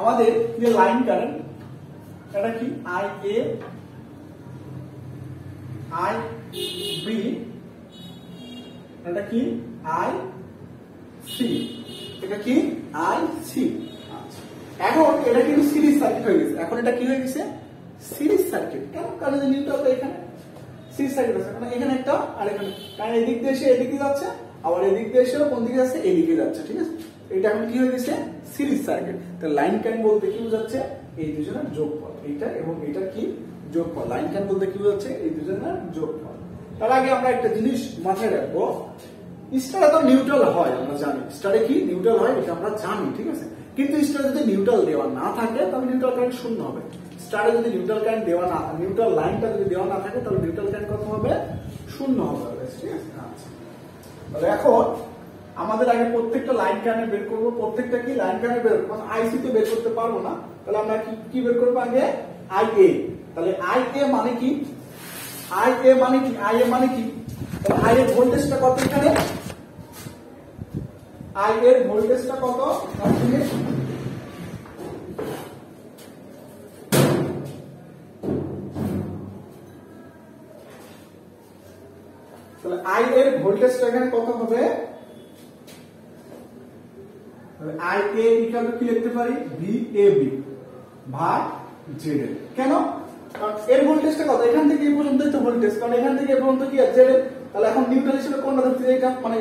আমাদের যে লাইন কারেন্ট, এটা কি? আইএ, আইবি, এটা কি? আইসি, এটা কি? আইসি। আচ্ছা, এখন এটা কিন্তু সিরিজ সার্কিট হয়ে গেছে। এখন এটা কি হয়ে গেছে? Series circuit. কেন? কারণ যে নিউট্রালটা এখানে সিরিজ সার্কিট আছে, মানে এখানে একটা আর এখানে, কারণ এদিক দিয়ে এসে এদিকে যাচ্ছে, আবার এদিক দিয়ে এসে কোন দিকে যাচ্ছে? এদিকে যাচ্ছে। ঠিক আছে? এটা এখন কি হয়ে গেছে? Series circuit. তাহলে লাইন কারেন্ট বলতে কি বোঝাচ্ছে? এই দুজনের যোগফল, এইটা এবং এটা কি? যোগফল। লাইন কারেন্ট বলতে কি বোঝাচ্ছে? এই দুজনের যোগফল। তার আগে আমরা একটা জিনিস মাথায় রাখবো, স্টারে তো নিউট্রাল হয়, আমরা জানি স্টারে কি নিউট্রাল হয়, এটা আমরা জানি। ঠিক আছে? কিন্তু স্টারে যদি নিউট্রাল দেওয়া না থাকে তাহলে নিউট্রাল কারেন্ট শূন্য হবে। স্টারে যদি নিউট্রাল কারেন্ট দেওয়া না, নিউট্রাল লাইনটা যদি দেওয়া না থাকে তাহলে নিউট্রাল কারেন্ট কত হবে? শূন্য হবে। ঠিক আছে? আচ্ছা, তাহলে এখন আমাদের আগে প্রত্যেকটা লাইন কারেন্ট বের করবো। প্রত্যেকটা কি লাইন কারেন্ট বের করবো, আইসি তো বের করতে পারবো না। তাহলে আমরা কি বের করবো? আগে আইএ। তাহলে আইএ মানে কি? আইএ মানে কি? আইএ মানে কি? তাহলে আই এর ভোল্টেজটা কত এখানে? আই এর ভোল্টেজটা কত? তাহলে আই এর ভোল্টেজটা এখানে কত হবে? আই এ ইকুয়াল টু কি লিখতে পারি? ভিএবি ভাগ জেড। কেন? কারণ এর ভোল্টেজটা কত? এখান থেকে এই পর্যন্তই তো ভোল্টেজ, কারণ এখান থেকে এই পর্যন্ত কি জেড। তাহলে এখন নিউট্রাল হিসেবে কোনটা ধরছি? এইটা, মানে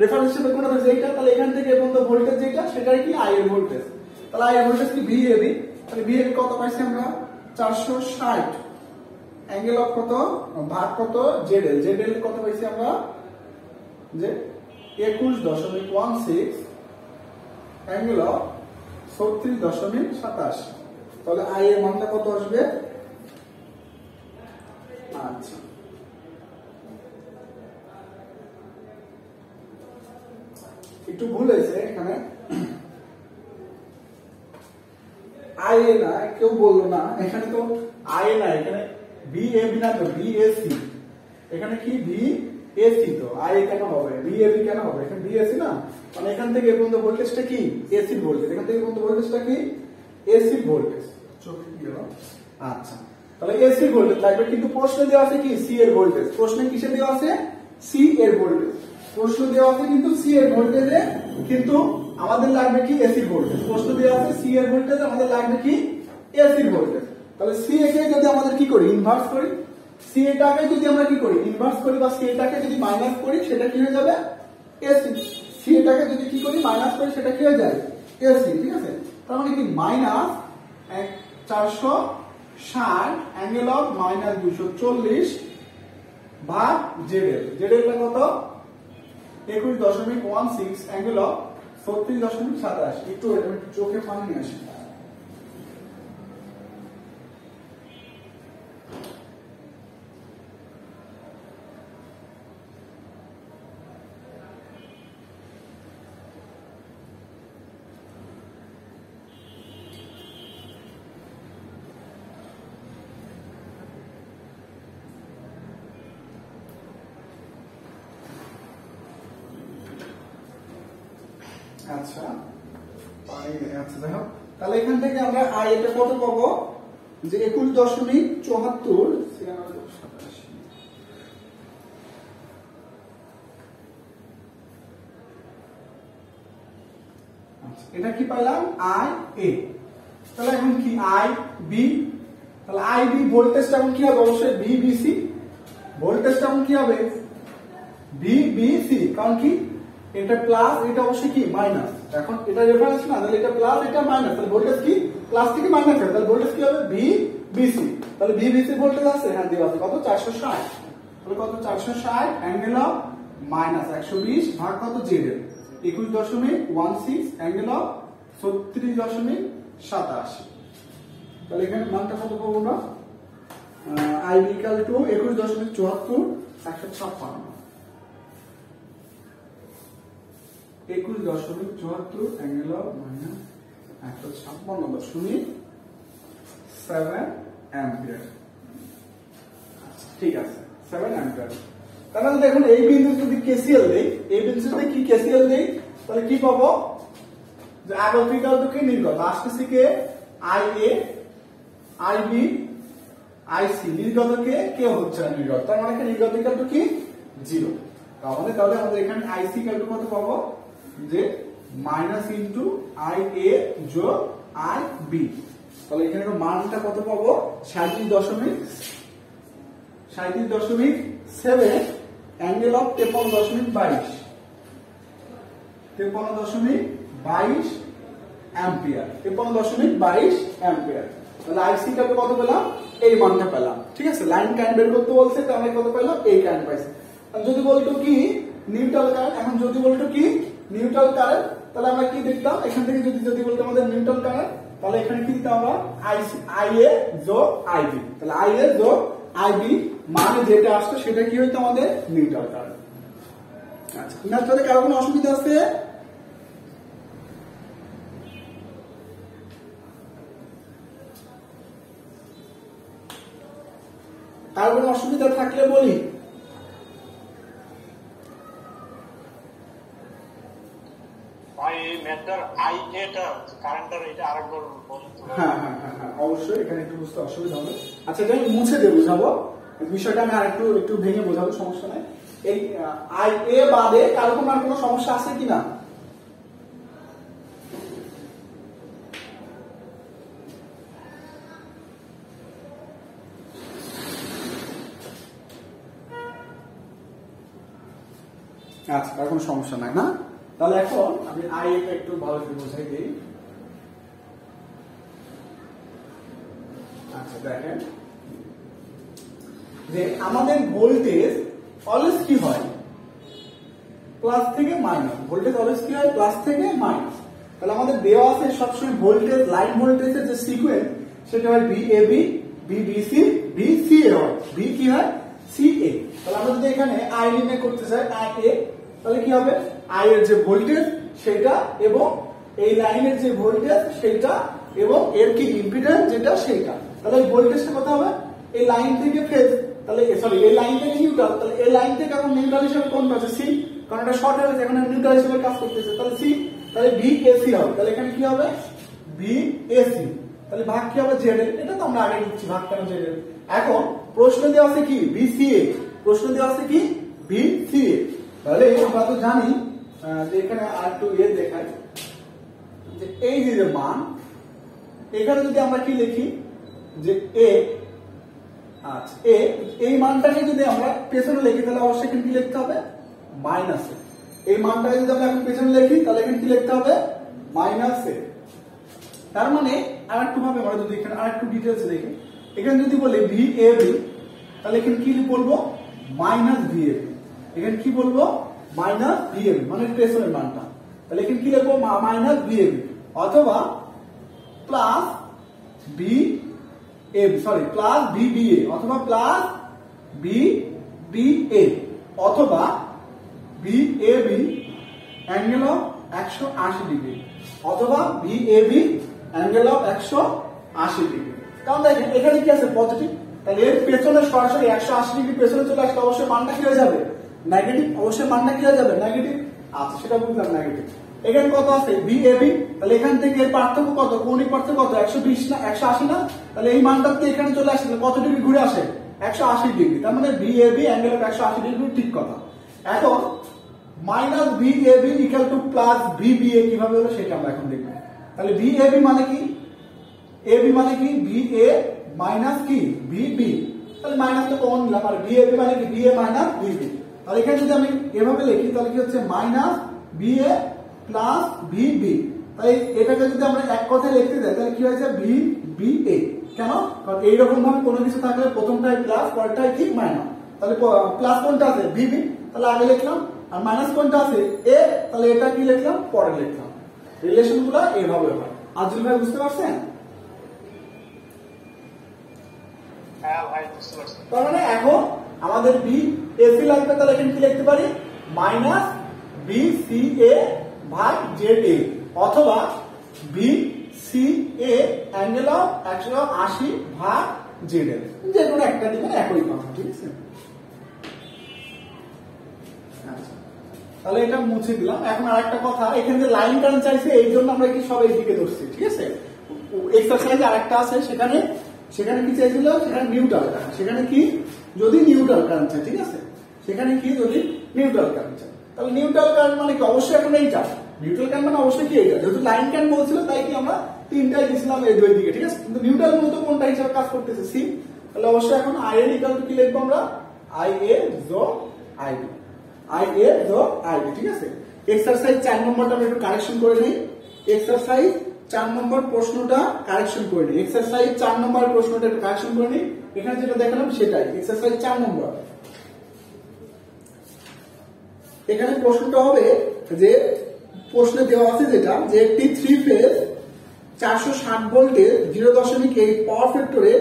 রেফারেন্স হিসেবে কোনটা ধরছি? এইটা। তাহলে এখান থেকে এই পর্যন্ত ভোল্টেজ যেটা, সেটাই কি? আই এর ভোল্টেজ। তাহলে আই এর ভোল্টেজ কি? ভিএবি। তাহলে ভিএবি কত পাইছি আমরা? 460 অ্যাঙ্গেল অফ কত? ভাগ কত? জেডএল। জেডএল কত পাইছি আমরা? যে 21.16 অ্যাঙ্গেল অফ 36.27। তাহলে আই এর মানটা কত আসবে? আচ্ছা, একটু ভুল হয়েছে এখানে, আই এ না, কেউ বললো না এখানে তো আই এ না, এখানে ভিএবি না, তো ভিএসি। এখানে কি? ভিএসি। তো আই এ কেন হবে? ভিএবি কেন হবে? এখানে ভিএসি না, মানে এখান থেকে এই পর্যন্ত ভোল্টেজটা কি? AC voltage. এখান থেকে এই পর্যন্ত ভোল্টেজটা কি? AC voltage. চোখে কি হলো? আচ্ছা, তাহলে এসি ভোল্টেজ লাগবে, কিন্তু প্রশ্ন দেওয়া আছে কি? সি এর ভোল্টেজ। প্রশ্নে কিসে দেওয়া আছে? সি এর ভোল্টেজ। প্রশ্ন দেওয়া আছে কিন্তু সি এর ভোল্টেজে, কিন্তু আমাদের লাগবে কি? AC voltage. প্রশ্ন দেওয়া আছে সি এর ভোল্টেজ, আমাদের লাগবে কি? AC voltage. তাহলে সি একে যদি আমাদের কি করি? ইনভার্স করি। সি এটাকে যদি আমরা কি করি? ইনভার্স করি, বা সি এটাকে যদি মাইনাস করি, সেটা কি হয়ে যাবে? এসি। সি এটাকে যদি কি করি? মাইনাস করি, সেটা কি হয়ে যায়? এসি। ঠিক আছে? তার মানে কি? মাইনাস 460 অ্যাঙ্গেল অফ -240 ভাগ জেডএল। জেডএলটা কত? 21.16 অ্যাঙ্গেল অফ 36.27। একটু চোখে পানি নিয়ে আসি। আচ্ছা, পানি, আচ্ছা দেখো তাহলে এখান থেকে আমরা আই এটা কত পাবো, যে 21.74 এটা কি পাইলাম আই এ। তাহলে এখন কি আই বি, তাহলে আই বি ভোল্টেজটা এখন কি হবে, অবশ্যই বি বি সি, ভোল্টেজটা এখন কি হবে বি বি সি, কারণ কি এটা প্লাস এটা অবশ্যই কি মাইনাস, এখন এটা রেফারেন্স না, তাহলে এটা প্লাস এটা মাইনাস, তাহলে ভোল্টেজ কি প্লাস থেকে মাইনাস হবে, তাহলে ভোল্টেজ কি হবে ভি বি সি। তাহলে ভি বি সি ভোল্টেজ আছে, হ্যাঁ দেওয়া আছে কত 460, তাহলে কত 460 অ্যাঙ্গেল অফ মাইনাস 120 ভাগ কত জেড এর 21.16 অ্যাঙ্গেল অফ 36.87। তাহলে এখানে মানটা কত পাবো না, I equal to 21.74 156 21.74 angle of minus 156.7 ampere. ঠিক আছে 7 অ্যাম্পিয়ার। তাহলে দেখুন এই বিন্দু যদি কেসিএল দেই, এই বিন্দুতে কি কেসিএল দেই, তাহলে কি পাবো, যে আগত বিকল্প কি নির্গত আসতেছে কে I A I B I C, নির্গত কে কে হচ্ছে না নির্গত, তার মানে নির্গত বিকল্প কি 0। তাহলে আমাদের এখানে আই সি বিকল্প কত পাবো, যে মাইনাস ইন্টু আই এ যোগ আই বি। তাহলে এখানে মানটা কত পাবো 37.7 অ্যাঙ্গেল অফ 53.22 অ্যাম্পিয়ার, 53.22 অ্যাম্পিয়ার। তাহলে আইসি টা কত পেলাম, এই মানটা পেলাম। ঠিক আছে, লাইন কারেন্ট বের করতে বলছে, তাহলে আমরা কত পেলাম, এই কারেন্ট পাইছি। যদি বলতো কি নিউট্রাল কারেন্ট, এখন যদি বলতো কি নিউট্রাল কারেন্ট, তাহলে আমরা কি দেখতাম এখান থেকে, যদি বলতো আমাদের নিউট্রাল কারেন্ট, তাহলে এখানে কি দিতাম আমরা আই এ যোগ আই বি, তাহলে আই এ যোগ আই বি মানে যেটা আসতো সেটা কি হইতো আমাদের নিউট্রাল কারেন্ট। আচ্ছা, তাহলে কারো কোনো অসুবিধা আছে? কারো কোনো অসুবিধা থাকলে বলি। হ্যাঁ, অবশ্যই এখানে একটু বুঝতে অসুবিধা হবে। আচ্ছা, এটা আমি মুছে দিয়ে বুঝাবো, বিষয়টা আমি আর একটু ভেঙে বোঝাবো, সমস্যা নাই। এই আই এ বাদে কারো কোনো সমস্যা আছে কিনা? আচ্ছা, তার কোনো সমস্যা নাই না? তাহলে এখন আমি আই এ একটু ভালো করে বোঝাই দিই। আচ্ছা, দেখেন যে আমাদের ভোল্টেজ অলওয়েজ কি হয় প্লাস থেকে মাইনাস, ভোল্টেজ অলওয়েজ কি হয় প্লাস থেকে মাইনাস। তাহলে আমাদের দেওয়া আছে সবসময় ভোল্টেজ, লাইন ভোল্টেজের যে সিকোয়েন্স সেটা হয় B A B, B B C, B C A হয়, বি কি হয় সি এ। তাহলে আমরা যদি এখানে আই নির্ণয় করতে চাই আই এ, তাহলে কি হবে আই এর যে ভোল্টেজ সেটা এবং এই লাইনের যে ভোল্টেজ সেটা এবং এর কি ইম্পিডেন্স যেটা সেটা, তাহলে এই ভোল্টেজটা কত হবে, এই লাইন থেকে ফেজ, তাহলে সরি এই লাইন থেকে নিউট্রাল, তাহলে এই লাইন থেকে এখন নিউট্রাল হিসেবে কোনটা আছে সি, কারণ এটা শর্ট হয়েছে এখন নিউট্রাল হিসেবে কাজ করতেছে, তাহলে সি, তাহলে বি এসি হবে, তাহলে এখানে কি হবে বি এসি, তাহলে ভাগ কি হবে জেড এর, এটা তো আমরা আগে দিচ্ছি ভাগ কেন জেড এর। এখন প্রশ্ন দেওয়া আছে কি বি সি এ, প্রশ্ন দেওয়া আছে কি বি সি এ, তাহলে আমরা তো জানি যে এখানে আর একটু এ দেখায় যে এই যে মান, এখানে যদি আমরা কি লিখি যে এ, আচ্ছা এ, এই মানটাকে যদি আমরা পেছনে লিখি তাহলে অবশ্যই এখানে কি লিখতে হবে মাইনাস এ, এই মানটাকে যদি আমরা এখন পেছনে লিখি তাহলে এখানে কি লিখতে হবে মাইনাস এ। তার মানে আরেকটু ভাবে আমরা যদি এখানে আরেকটু ডিটেইলস দেখি, এখানে যদি বলি ভি এ বি, তাহলে এখানে কি বলবো মাইনাস ভি এ বি, এখানে কি বলবো মাইনাস ভি এ বি মানে পেছনের মানটা, তাহলে এখানে কি লিখবো মাইনাস ভি এ বি অথবা plus B A sorry plus B B A অথবা প্লাস বি বি এ অথবা B A B angle of 180 degree অথবা B A B angle of 180 degree. কারণ দেখেন এখানে কি আছে পজিটিভ, তাহলে এর পেছনে সরাসরি 180 ডিগ্রি পেছনে চলে আসলে অবশ্যই মানটা কি হয়ে যাবে নেগেটিভ, অবশ্যই মানটা কি হয়ে যাবে নেগেটিভ। আচ্ছা, সেটা বুঝলাম নেগেটিভ। এখানে কত আছে VAB, তাহলে এখান থেকে পার্থক্য কত, কৌণিক পার্থক্য কত 120 না 180 না, তাহলে এই মানটা কি এখানে চলে আসে, কত ডিগ্রি ঘুরে আসে 180 ডিগ্রি, তার মানে VAB অ্যাঙ্গেল অফ 180 ডিগ্রি, ঠিক কথা। এখন minus VAB equal to plus VBA কিভাবে হলো সেটা আমরা এখন দেখব। তাহলে VAB মানে কি, AB মানে কি VA মাইনাস কি VB, তাহলে মাইনাস তো কমন নিলাম, আর VAB মানে কি VA মাইনাস VB, তাহলে এখানে যদি আমি এভাবে লিখি তাহলে কি হচ্ছে মাইনাস VA প্লাস VB, তাই এটাকে যদি আমরা এক কথায় লিখতে যাই তাহলে কি হয়েছে VBA, কেন, কারণ এইরকম ভাবে কোনো কিছু থাকলে প্রথমটাই প্লাস পরেরটাই কি মাইনাস, তাহলে প্লাস কোনটা আছে VB, তাহলে আগে লিখলাম, আর মাইনাস কোনটা আছে A, তাহলে এটা কি লিখলাম পরে লিখলাম। রিলেশন গুলো এইভাবে হয়। আজল ভাই বুঝতে পারছেন? হ্যাঁ ভাই বুঝতে পারছি। তার মানে এখন আমাদের BAC লাগবে, তাহলে এখানে কি লিখতে পারি মাইনাস BCA ভাগ ZA, অথবা BCA অ্যাঙ্গেল অফ 180 ভাগ ZL, যে কোনো একটা দিবেন একই কথা, ঠিক আছে। তাহলে এটা মুছে দিলাম। এখন আরেকটা কথা, এখানে যে লাইন কারেন্ট চাইছে এই জন্য আমরা কি সব এইদিকে ধরছি, ঠিক আছে। এক্সারসাইজ আরেকটা আছে, সেখানে কি চাইছিল, সেখানে নিউট্রাল কারেন্ট, সেখানে কি যদি নিউট্রাল কারেন্ট চাই, ঠিক আছে, সেখানে কি যদি নিউট্রাল কারেন্ট চাই, তাহলে নিউট্রাল কারেন্ট মানে কি অবশ্যই এখন এইটা, নিউট্রাল কারেন্ট মানে অবশ্যই কি এইটা, যেহেতু লাইন কারেন্ট বলছিল তাই কি আমরা তিনটাই দিছিলাম এই দুই দিকে, ঠিক আছে, কিন্তু নিউট্রাল মতো কোনটা হিসাবে কাজ করতেছে সি, তাহলে অবশ্যই এখন IN ইকুয়াল টু কি লিখবো আমরা IA যোগ IB, IA যোগ IB, ঠিক আছে। এক্সারসাইজ 4 নম্বরটা আমরা একটু কারেকশন করে নিই। এক্সারসাইজ 4 নম্বর প্রশ্নটা কারেকশন করে নিই। এক্সারসাইজ 4 নম্বর প্রশ্নটা একটু কারেকশন করে নিই। এখানে যেটা দেখালাম সেটাই এক্সারসাইজ 4 নম্বর। এখানে প্রশ্নটা হবে যে প্রশ্নে দেওয়া আছে যেটা, যে একটি 3 ফেজ 460 ভোল্টের 0.8 পাওয়ার ফ্যাক্টরে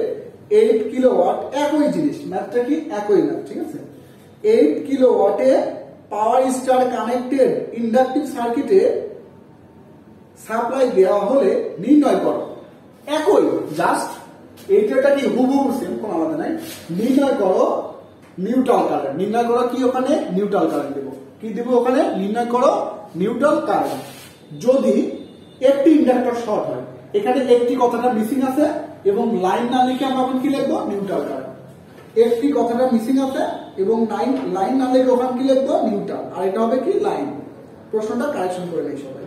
8 কিলোওয়াট, একই জিনিস, ম্যাথটা কি একই ম্যাথ, ঠিক আছে। 8 কিলোওয়াটে পাওয়ার স্টার কানেক্টেড ইন্ডাকটিভ সার্কিটে সাপ্লাই দেওয়া হলে নির্ণয় করো, একই জাস্ট এইটা কি হুবহু সেম, কোনো আলাদা নাই, নির্ণয় করো নিউট্রাল কারেন্ট, নির্ণয় করো কি ওখানে নিউট্রাল কারেন্ট দেবো, কি দেবো ওখানে নির্ণয় করো নিউট্রাল কারেন্ট যদি একটি ইন্ডাক্টর শর্ট হয়। এখানে একটি কথাটা মিসিং আছে এবং লাইন না লিখে আমরা কি লিখবো নিউট্রাল কারেন্ট, একটি কথাটা মিসিং আছে এবং লাইন না লিখে ওখানে কি লিখবো নিউট্রাল, আর এটা হবে কি লাইন। প্রশ্নটা কারেকশন করে নেই সবাই।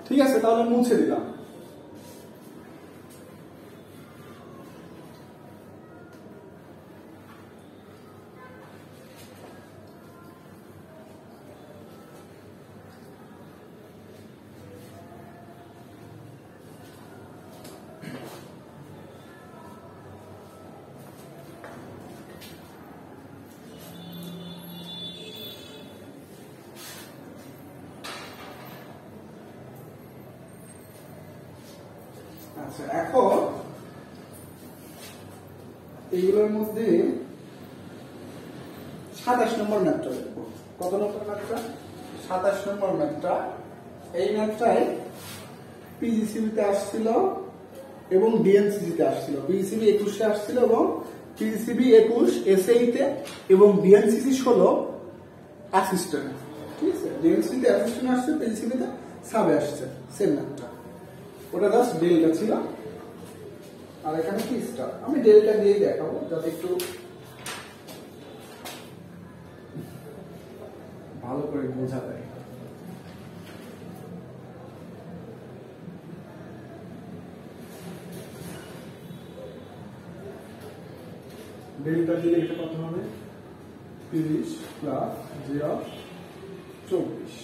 ঠিক আছে, তাহলে মুছে দিলাম। আচ্ছা, এখন এইগুলোর মধ্যে 27 নম্বর ম্যাথটা দেখবো। কত নম্বর ম্যাথটা? 27 নম্বর ম্যাথটা। এই ম্যাথটাই পিজিসিবি তে আসছিল এবং ডিএনসিসি তে আসছিল। পিজিসিবি 21 এ আসছিল এবং পিজিসিবি 21 এসএই তে এবং ডিএনসিসি 16 অ্যাসিস্ট্যান্ট, ঠিক আছে। ডিএনসিসি তে অ্যাসিস্ট্যান্ট আসছে, পিজিসিবি তে সাবে আসছে, সেম ম্যাথটা। ওটা জাস্ট ডেল্টা ছিল আর এখানে কি স্টার। আমি ডেল্টা দিয়ে দেখাবো যাতে একটু ভালো করে বোঝা যায়। ডেল্টা দিলে এটা কত হবে 30 প্লাস 0 24।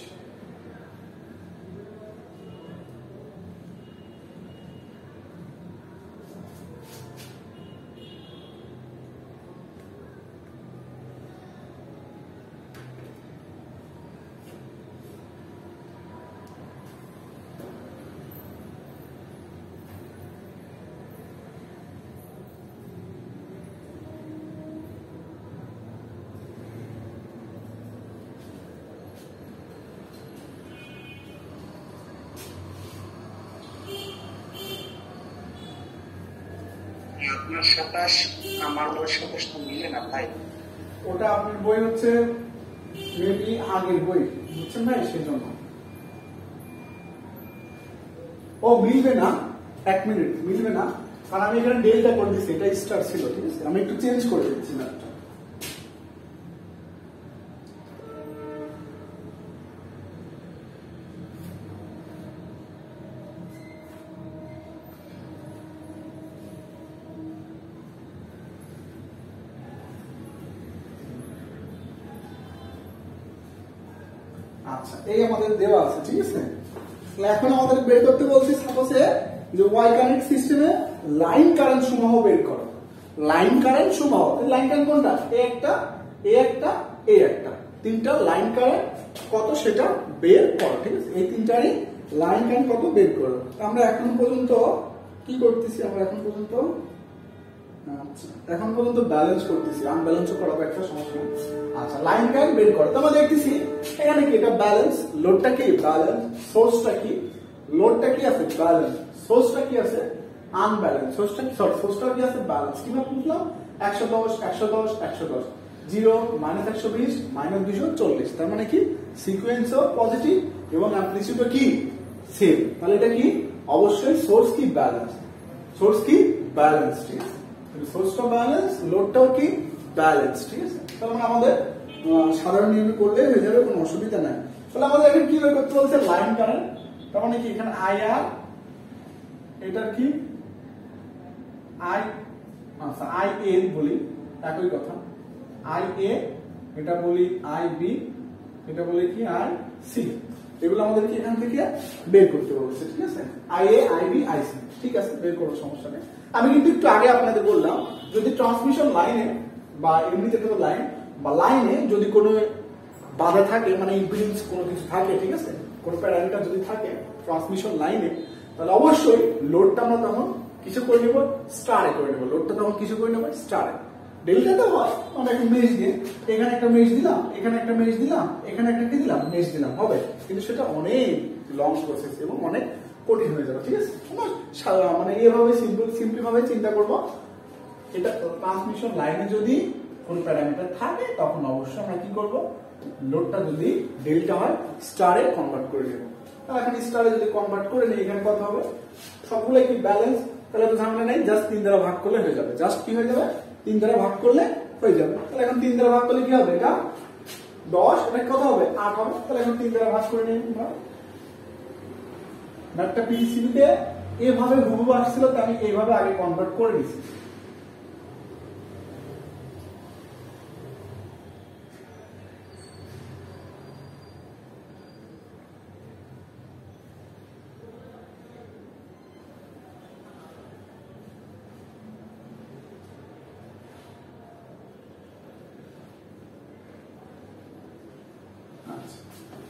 27 আমার বয়স 27 তো মিলে না ভাই। ওটা আপনার বই হচ্ছে মেবি আগের বই, বুঝছেন ভাই, সেই জন্য। ও মিলবে না, 1 মিনিট মিলবে না, কারণ আমি এখানে ডেল্টা করে দিচ্ছি, এটা স্টার ছিল, ঠিক আছে, আমি একটু চেঞ্জ করে দিচ্ছি ম্যাপটা। আচ্ছা, এই আমাদের দেওয়া আছে, ঠিক আছে। এখন আমাদের বের করতে বলছি সাপোজে যে ওয়াই কারেন্ট সিস্টেমে লাইন কারেন্ট সমূহ বের করো। লাইন কারেন্ট সমূহ, লাইন কারেন্ট কোনটা? এ একটা, এ একটা, এ একটা, তিনটা লাইন কারেন্ট কত সেটা বের করো, ঠিক আছে। এই তিনটারই লাইন কারেন্ট কত বের করো। আমরা এখন পর্যন্ত কি করতেছি? আমরা এখন পর্যন্ত ব্যালেন্স করতেছি, আনব্যালেন্স করাবো, একটা সমস্যা। আচ্ছা, লাইন কারেন্ট বের করো। তো আমরা দেখতেছি এখানে কি এটা ব্যালেন্স, লোডটা কি ব্যালেন্স, সোর্সটা কি, লোডটা কি আছে ব্যালেন্স, সোর্সটা কি আছে আনব্যালেন্স, সোর্সটা কি সোর্সটা কি আছে ব্যালেন্স। কিভাবে বুঝলাম? 110 110 110, 0 -120 -240, তার মানে কি সিকোয়েন্সও পজিটিভ এবং অ্যামপ্লিটিউডও কি সেম। তাহলে এটা কি অবশ্যই সোর্স কি ব্যালেন্স, সোর্স কি ব্যালেন্স, ঠিক আছে। সোর্সটা ব্যালেন্স, লোডটাও কি ব্যালেন্স, ঠিক আছে। তাহলে আমাদের সাধারণ নিয়মে করলে হয়ে যাবে, কোনো অসুবিধা নাই। তাহলে আমাদের এখানে কি বের করতে বলছে? লাইন কারেন্ট, তার মানে কি এখানে আইআর, এটা কি আই, আচ্ছা আই এ বলি, একই কথা, আই এ, এটা বলি আই বি, এটা বলি কি আই সি। এগুলো আমাদেরকে এখান থেকে বের করতে বলছে, ঠিক আছে। I A, I B, I C, ঠিক আছে, বের করার সমস্যা নেই। আমি কিন্তু একটু আগে আপনাদের বললাম, যদি ট্রান্সমিশন লাইনে বা এমনিতে কোনো লাইন বা লাইনে যদি কোনো বাধা থাকে, মানে ইম্পিডেন্স কোনো কিছু থাকে, ঠিক আছে, কোনো প্যারামিটার যদি থাকে ট্রান্সমিশন লাইনে, তাহলে অবশ্যই লোডটা আমরা তখন কিছু করে নেব, স্টারে করে নেব। লোডটা তখন কিছু করে নেব স্টারে। ডেল্টা তো হয় আমরা একটা মেশ দিয়ে, এখানে একটা মেশ দিলাম, এখানে একটা মেশ দিলাম, এখানে একটা কি দিলাম, মেশ দিলাম, হবে। কিন্তু সেটা অনেক লং প্রসেস এবং অনেক কঠিন হয়ে যাবে, ঠিক আছে। মানে এভাবে সিম্পলি ভাবে চিন্তা করবো, এটা ট্রান্সমিশন লাইনে যদি কোন প্যারামিটার থাকে তখন অবশ্যই আমরা কি করব, লোডটা যদি ডেল্টা হয় স্টারে কনভার্ট করে নেব। তাহলে এখন স্টারে যদি কনভার্ট করে নিই, এখানে কত হবে? সবগুলো কি ব্যালেন্স, তাহলে তো ঝামেলা নেই, জাস্ট 3 দ্বারা ভাগ করলে হয়ে যাবে। জাস্ট কি হয়ে যাবে? 3 দ্বারা ভাগ করলে হয়ে যাবে। তাহলে এখন 3 দ্বারা ভাগ করলে কি হবে? এটা 10, এটা কত হবে? 8 হবে। তাহলে এখন 3 দ্বারা ভাগ করে নিই আমরা। ম্যাথটা পিসিবিতে এভাবে হুবহু আসছিল, তাই আমি এইভাবে আগে কনভার্ট করে দিয়েছি।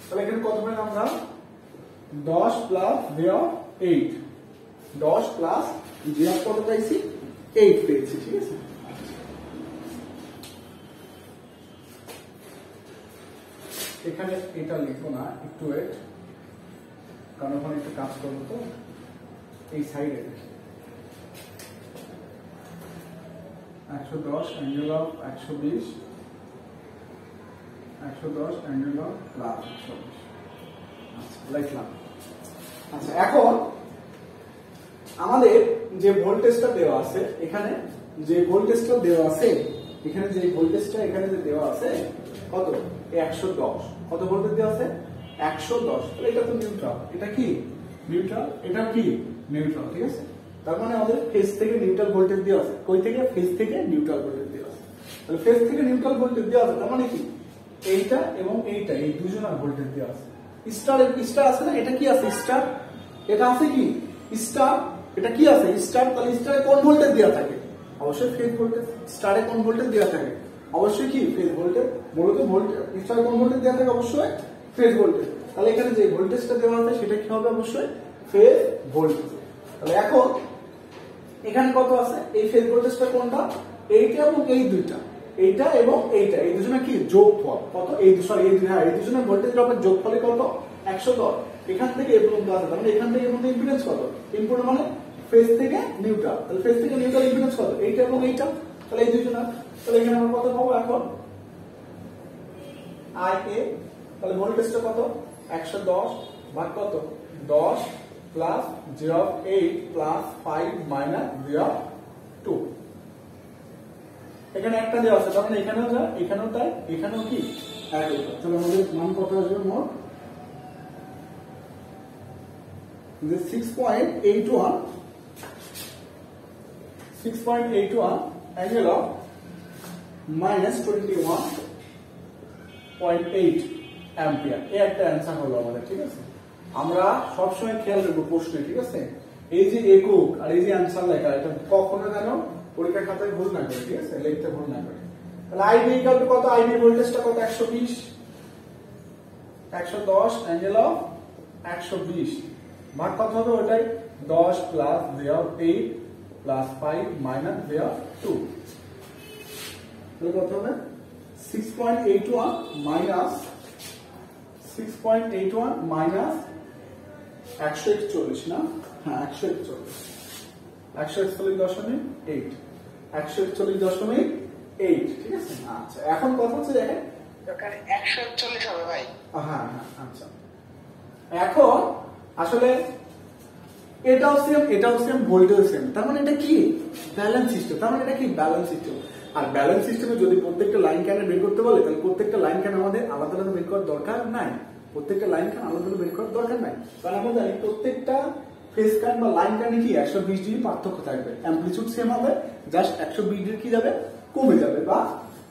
তাহলে এখানে কত পেলাম আমরা? 10 plus j of 8, 10 plus j of কত পাইছি? 8 পেয়েছি, ঠিক আছে। এখানে এটা লিখবো না, একটু ওয়েট, কারণ ওখানে একটু কাজ করবো, তো এই সাইডে 110 angle of 120, 110 angle of plus 120, আচ্ছা লিখলাম। আচ্ছা, এখন আমাদের যে ভোল্টেজটা দেওয়া আছে, এখানে যে ভোল্টেজটা দেওয়া আছে, এখানে যে ভোল্টেজটা এখানে যে দেওয়া আছে কত? 110। কত ভোল্টেজ দেওয়া আছে? 110। তাহলে এটা তো নিউট্রাল, এটা কি নিউট্রাল, এটা কি নিউট্রাল, ঠিক আছে। তার মানে আমাদের ফেজ থেকে নিউট্রাল ভোল্টেজ দেওয়া আছে। কই থেকে? ফেজ থেকে নিউট্রাল ভোল্টেজ দেওয়া আছে। তাহলে ফেজ থেকে নিউট্রাল ভোল্টেজ দেওয়া আছে, তার মানে কি এইটা এবং এইটা, এই দুজনের ভোল্টেজ দেওয়া আছে। স্টার আছে না, এটা কি আছে? স্টার, এটা আছে কি স্টার, এটা কি আছে স্টার। তাহলে স্টারে কোন ভোল্টেজ দেওয়া থাকে? অবশ্যই ফেজ ভোল্টেজ। স্টারে কোন ভোল্টেজ দেওয়া থাকে? অবশ্যই কি ফেজ ভোল্টেজ। মূলত ভোল্টেজ স্টারে কোন ভোল্টেজ দেওয়া থাকে? অবশ্যই ফেজ ভোল্টেজ। তাহলে এখানে যে ভোল্টেজটা দেওয়া আছে সেটা কি হবে? অবশ্যই ফেজ ভোল্টেজ। তাহলে এখন এখানে কত আছে? এই ফেজ ভোল্টেজটা কোনটা? এইটা এবং এই দুইটা, এইটা এবং এইটা, এই দুজনের কি যোগফল কত? এই দুজনের ভোল্টেজ ড্রপের যোগফলে কত? 110। এখান থেকে এই পর্যন্ত আছে, তাহলে এখান থেকে এই পর্যন্ত ইম্পিডেন্স কত? ইনপুট মানে ফেজ থেকে নিউট্রাল, তাহলে ফেজ থেকে নিউট্রাল ইম্পিডেন্স কত? এইটা এবং এইটা, তাহলে এই দুটো না, তাহলে এখানে আমরা কত পাবো এখন? IA, তাহলে ভোল্টেজটা কত? 110 ভাগ কত? 10 plus j8 plus 5 minus j2। এখানে একটা দেওয়া আছে, তার মানে এখানেও যা, এখানেও তাই, এখানেও কি একই। তাহলে আমাদের মান কত আসবে মোট? 6.81 angle of minus 21.8 অ্যাম্পিয়ার। এই একটা অ্যান্সার হলো আমাদের, ঠিক আছে। আমরা সবসময় খেয়াল রাখবো প্রশ্নে, ঠিক আছে, এই যে একক আর এই যে অ্যান্সার লেখা, এটা কখনো যেন পরীক্ষার খাতায় ভুল না করে, ঠিক আছে, লিখতে ভুল না করে। তাহলে আইবি ইকুয়াল টু কত? আইবি ভোল্টেজটা কত? 120, 110 অ্যাঙ্গেল অফ 120 ভাগ কত হবে? ওটাই 10 plus j8 plus 5 minus j2, তাহলে কত হবে? 6.81 মাইনাস 6.81 মাইনাস 141 না? হ্যাঁ 141, 141.8, 141.8, ঠিক আছে। আচ্ছা এখন কথা হচ্ছে দেখেন, 141 হবে ভাই। হ্যাঁ হ্যাঁ আচ্ছা, এখন আসলে এটাও সেম ভোল্টেজ সেম, তার মানে এটা কি ব্যালেন্স সিস্টেম, তার মানে এটা কি ব্যালেন্স সিস্টেম। আর ব্যালেন্স সিস্টেমে যদি প্রত্যেকটা লাইন ক্যান বের করতে বলে, তাহলে প্রত্যেকটা লাইন ক্যান আমাদের আলাদা আলাদা বের করার দরকার নাই, প্রত্যেকটা লাইন ক্যান আলাদা আলাদা বের করার দরকার নাই, কারণ আমরা জানি প্রত্যেকটা ফেজ ক্যান বা লাইন ক্যানে কি 120 ডিগ্রি পার্থক্য থাকবে, অ্যামপ্লিটিউড সেম হবে, জাস্ট 120 ডিগ্রি কি যাবে? কমে যাবে, বা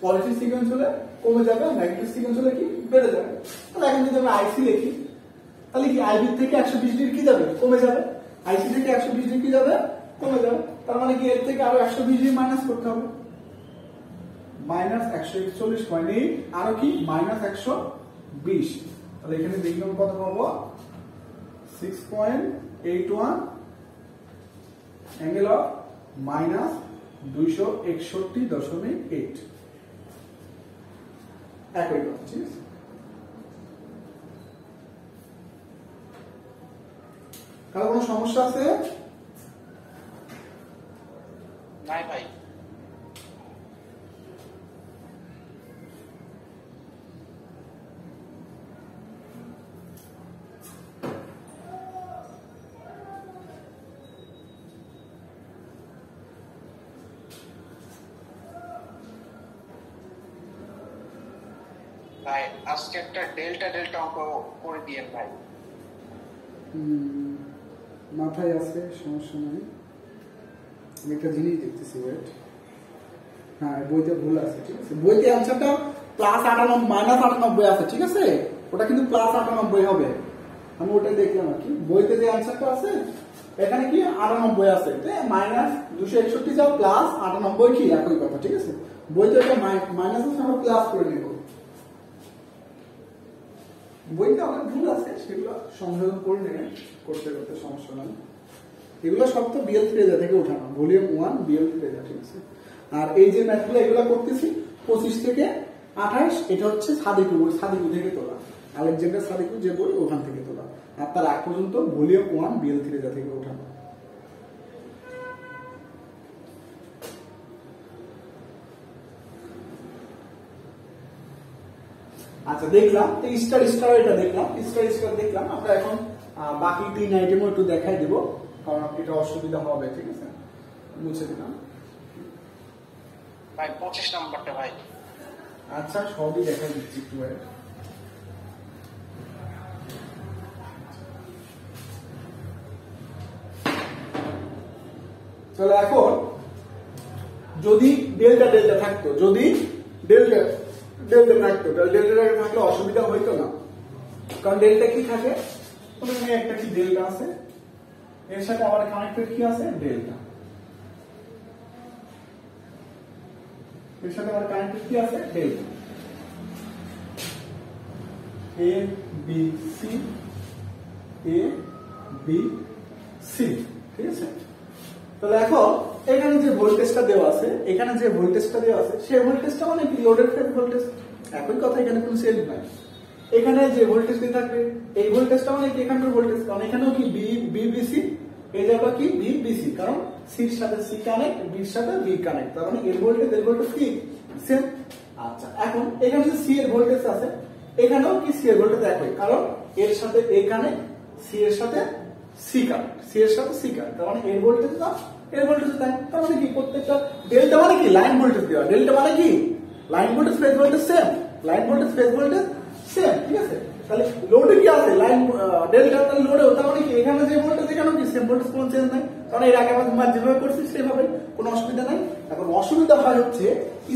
পজিটিভ সিকোয়েন্স হলে কমে যাবে, নেগেটিভ সিকোয়েন্স হলে কি বেড়ে যাবে। তাহলে এখন যদি আমরা আইসি লিখি, তাহলে কি আইবি থেকে 120 ডিগ্রি কি যাবে? কমে যাবে, আইসি থেকে 120 ডিগ্রি কি যাবে? কমে যাবে, তার মানে কি এর থেকে আরো 120 ডিগ্রি মাইনাস করতে হবে, মাইনাস 141.8 আরো কি মাইনাস 120, তাহলে এখানে দেখলাম কত পাবো? 6.81 অ্যাঙ্গেল অফ মাইনাস 261.8, একই কথা, ঠিক আছে। কারো কোনো সমস্যা আছে? নাই ভাই। ভাই আজকে একটা ডেল্টা ডেল্টা অঙ্ক করে দিয়েন ভাই। মাথায় আছে, সমস্যা নাই। আমি একটা জিনিস দেখতেছি, ওয়েট। হ্যাঁ বইতে ভুল আছে, ঠিক আছে, বইতে অ্যান্সারটা প্লাস 98 মাইনাস 98 আছে, ঠিক আছে, ওটা কিন্তু প্লাস 98 হবে, আমি ওটাই দেখলাম আর কি। বইতে যে অ্যান্সারটা আছে এখানে কি 98 আছে, মাইনাস 261 যাও প্লাস 98 কি একই কথা, ঠিক আছে। বইতে ওটা মাইনাস আছে, আমরা প্লাস করে নেব। বইতে অনেক ভুল আছে, সেগুলো সংশোধন করে নেবেন, করতে করতে সমস্যা নাই। এগুলো সব তো বিএল ট্রেজার থেকে উঠানো, ভলিউম 1 বিএল ট্রেজার, ঠিক আছে। আর এই যে ম্যাথগুলো এগুলো করতেছি 25 থেকে 28, এটা হচ্ছে সাদিকু বই, সাদিকু থেকে তোলা, আলেকজান্ডার সাদিকু যে বই ওখান থেকে তোলা। আর তার আগ পর্যন্ত ভলিউম 1 বিএল ট্রেজার থেকে উঠানো। আচ্ছা দেখলাম স্টার স্টার, এটা দেখলাম স্টার স্টার দেখলাম। আমরা এখন বাকি 3 আইটেমও একটু দেখাই দিব, কারণ এটা অসুবিধা হবে, ঠিক আছে, মুছে দিলাম ভাই 25 নাম্বারটা ভাই। আচ্ছা সবই দেখা দিচ্ছি একটু। চলো এখন যদি ডেল্টা ডেল্টা থাকতো, যদি ডেল্টা ডেল্টা থাকতো, তাহলে ডেল্টা থাকলে অসুবিধা হইতো না, কারণ ডেল্টা কি থাকে, এখানে একটা কি ডেল্টা আছে, এর সাথে আবার কানেক্টেড কি আছে ডেল্টা, এর সাথে আবার কানেক্টেড কি আছে delta, A B C, A B C, ঠিক আছে। তাহলে এখন এখানে যে ভোল্টেজটা দেওয়া আছে, এখানে যে ভোল্টেজটা দেওয়া আছে, সেই ভোল্টেজটা মানে কি লোডেড ফেজ ভোল্টেজ, একই কথা, এখানে কোনো চেঞ্জ নাই। এখানে যে ভোল্টেজ দিয়ে থাকবে এই ভোল্টেজটা মানে কি এখানকার ভোল্টেজ, কারণ এখানেও কি বিবিসি এই জায়গা কি বি বিসি, কারণ সির সাথে সি কানেক্ট, বির সাথে বি কানেক্ট, তার মানে এর ভোল্টেজ কি সেম। আচ্ছা, এখন এখানে যে সি এর ভোল্টেজ আছে, এখানেও কি সি এর ভোল্টেজ একই, কারণ এর সাথে এ কানেক্ট, সি এর সাথে সি কানেক্ট, সি এর সাথে সি কানেক্ট, তার মানে এর ভোল্টেজ না এর ভোল্টেজ তাই। তার মানে কি প্রত্যেকটা ডেল্টা মানে কি লাইন ভোল্টেজ দেওয়া, ডেল্টা মানে কি line voltage phase voltage same, line voltage phase voltage same, ঠিক আছে। তাহলে লোডে কি আছে লাইন ডেল্টা, তাহলে লোডে তার মানে কি এখানে যে ভোল্টেজ এখানেও কি সেম ভোল্টেজ, কোনো চেঞ্জ নাই, কারণ এর আগে আমরা যেভাবে করছি সেভাবে, কোনো অসুবিধা নাই। এখন অসুবিধা হয় হচ্ছে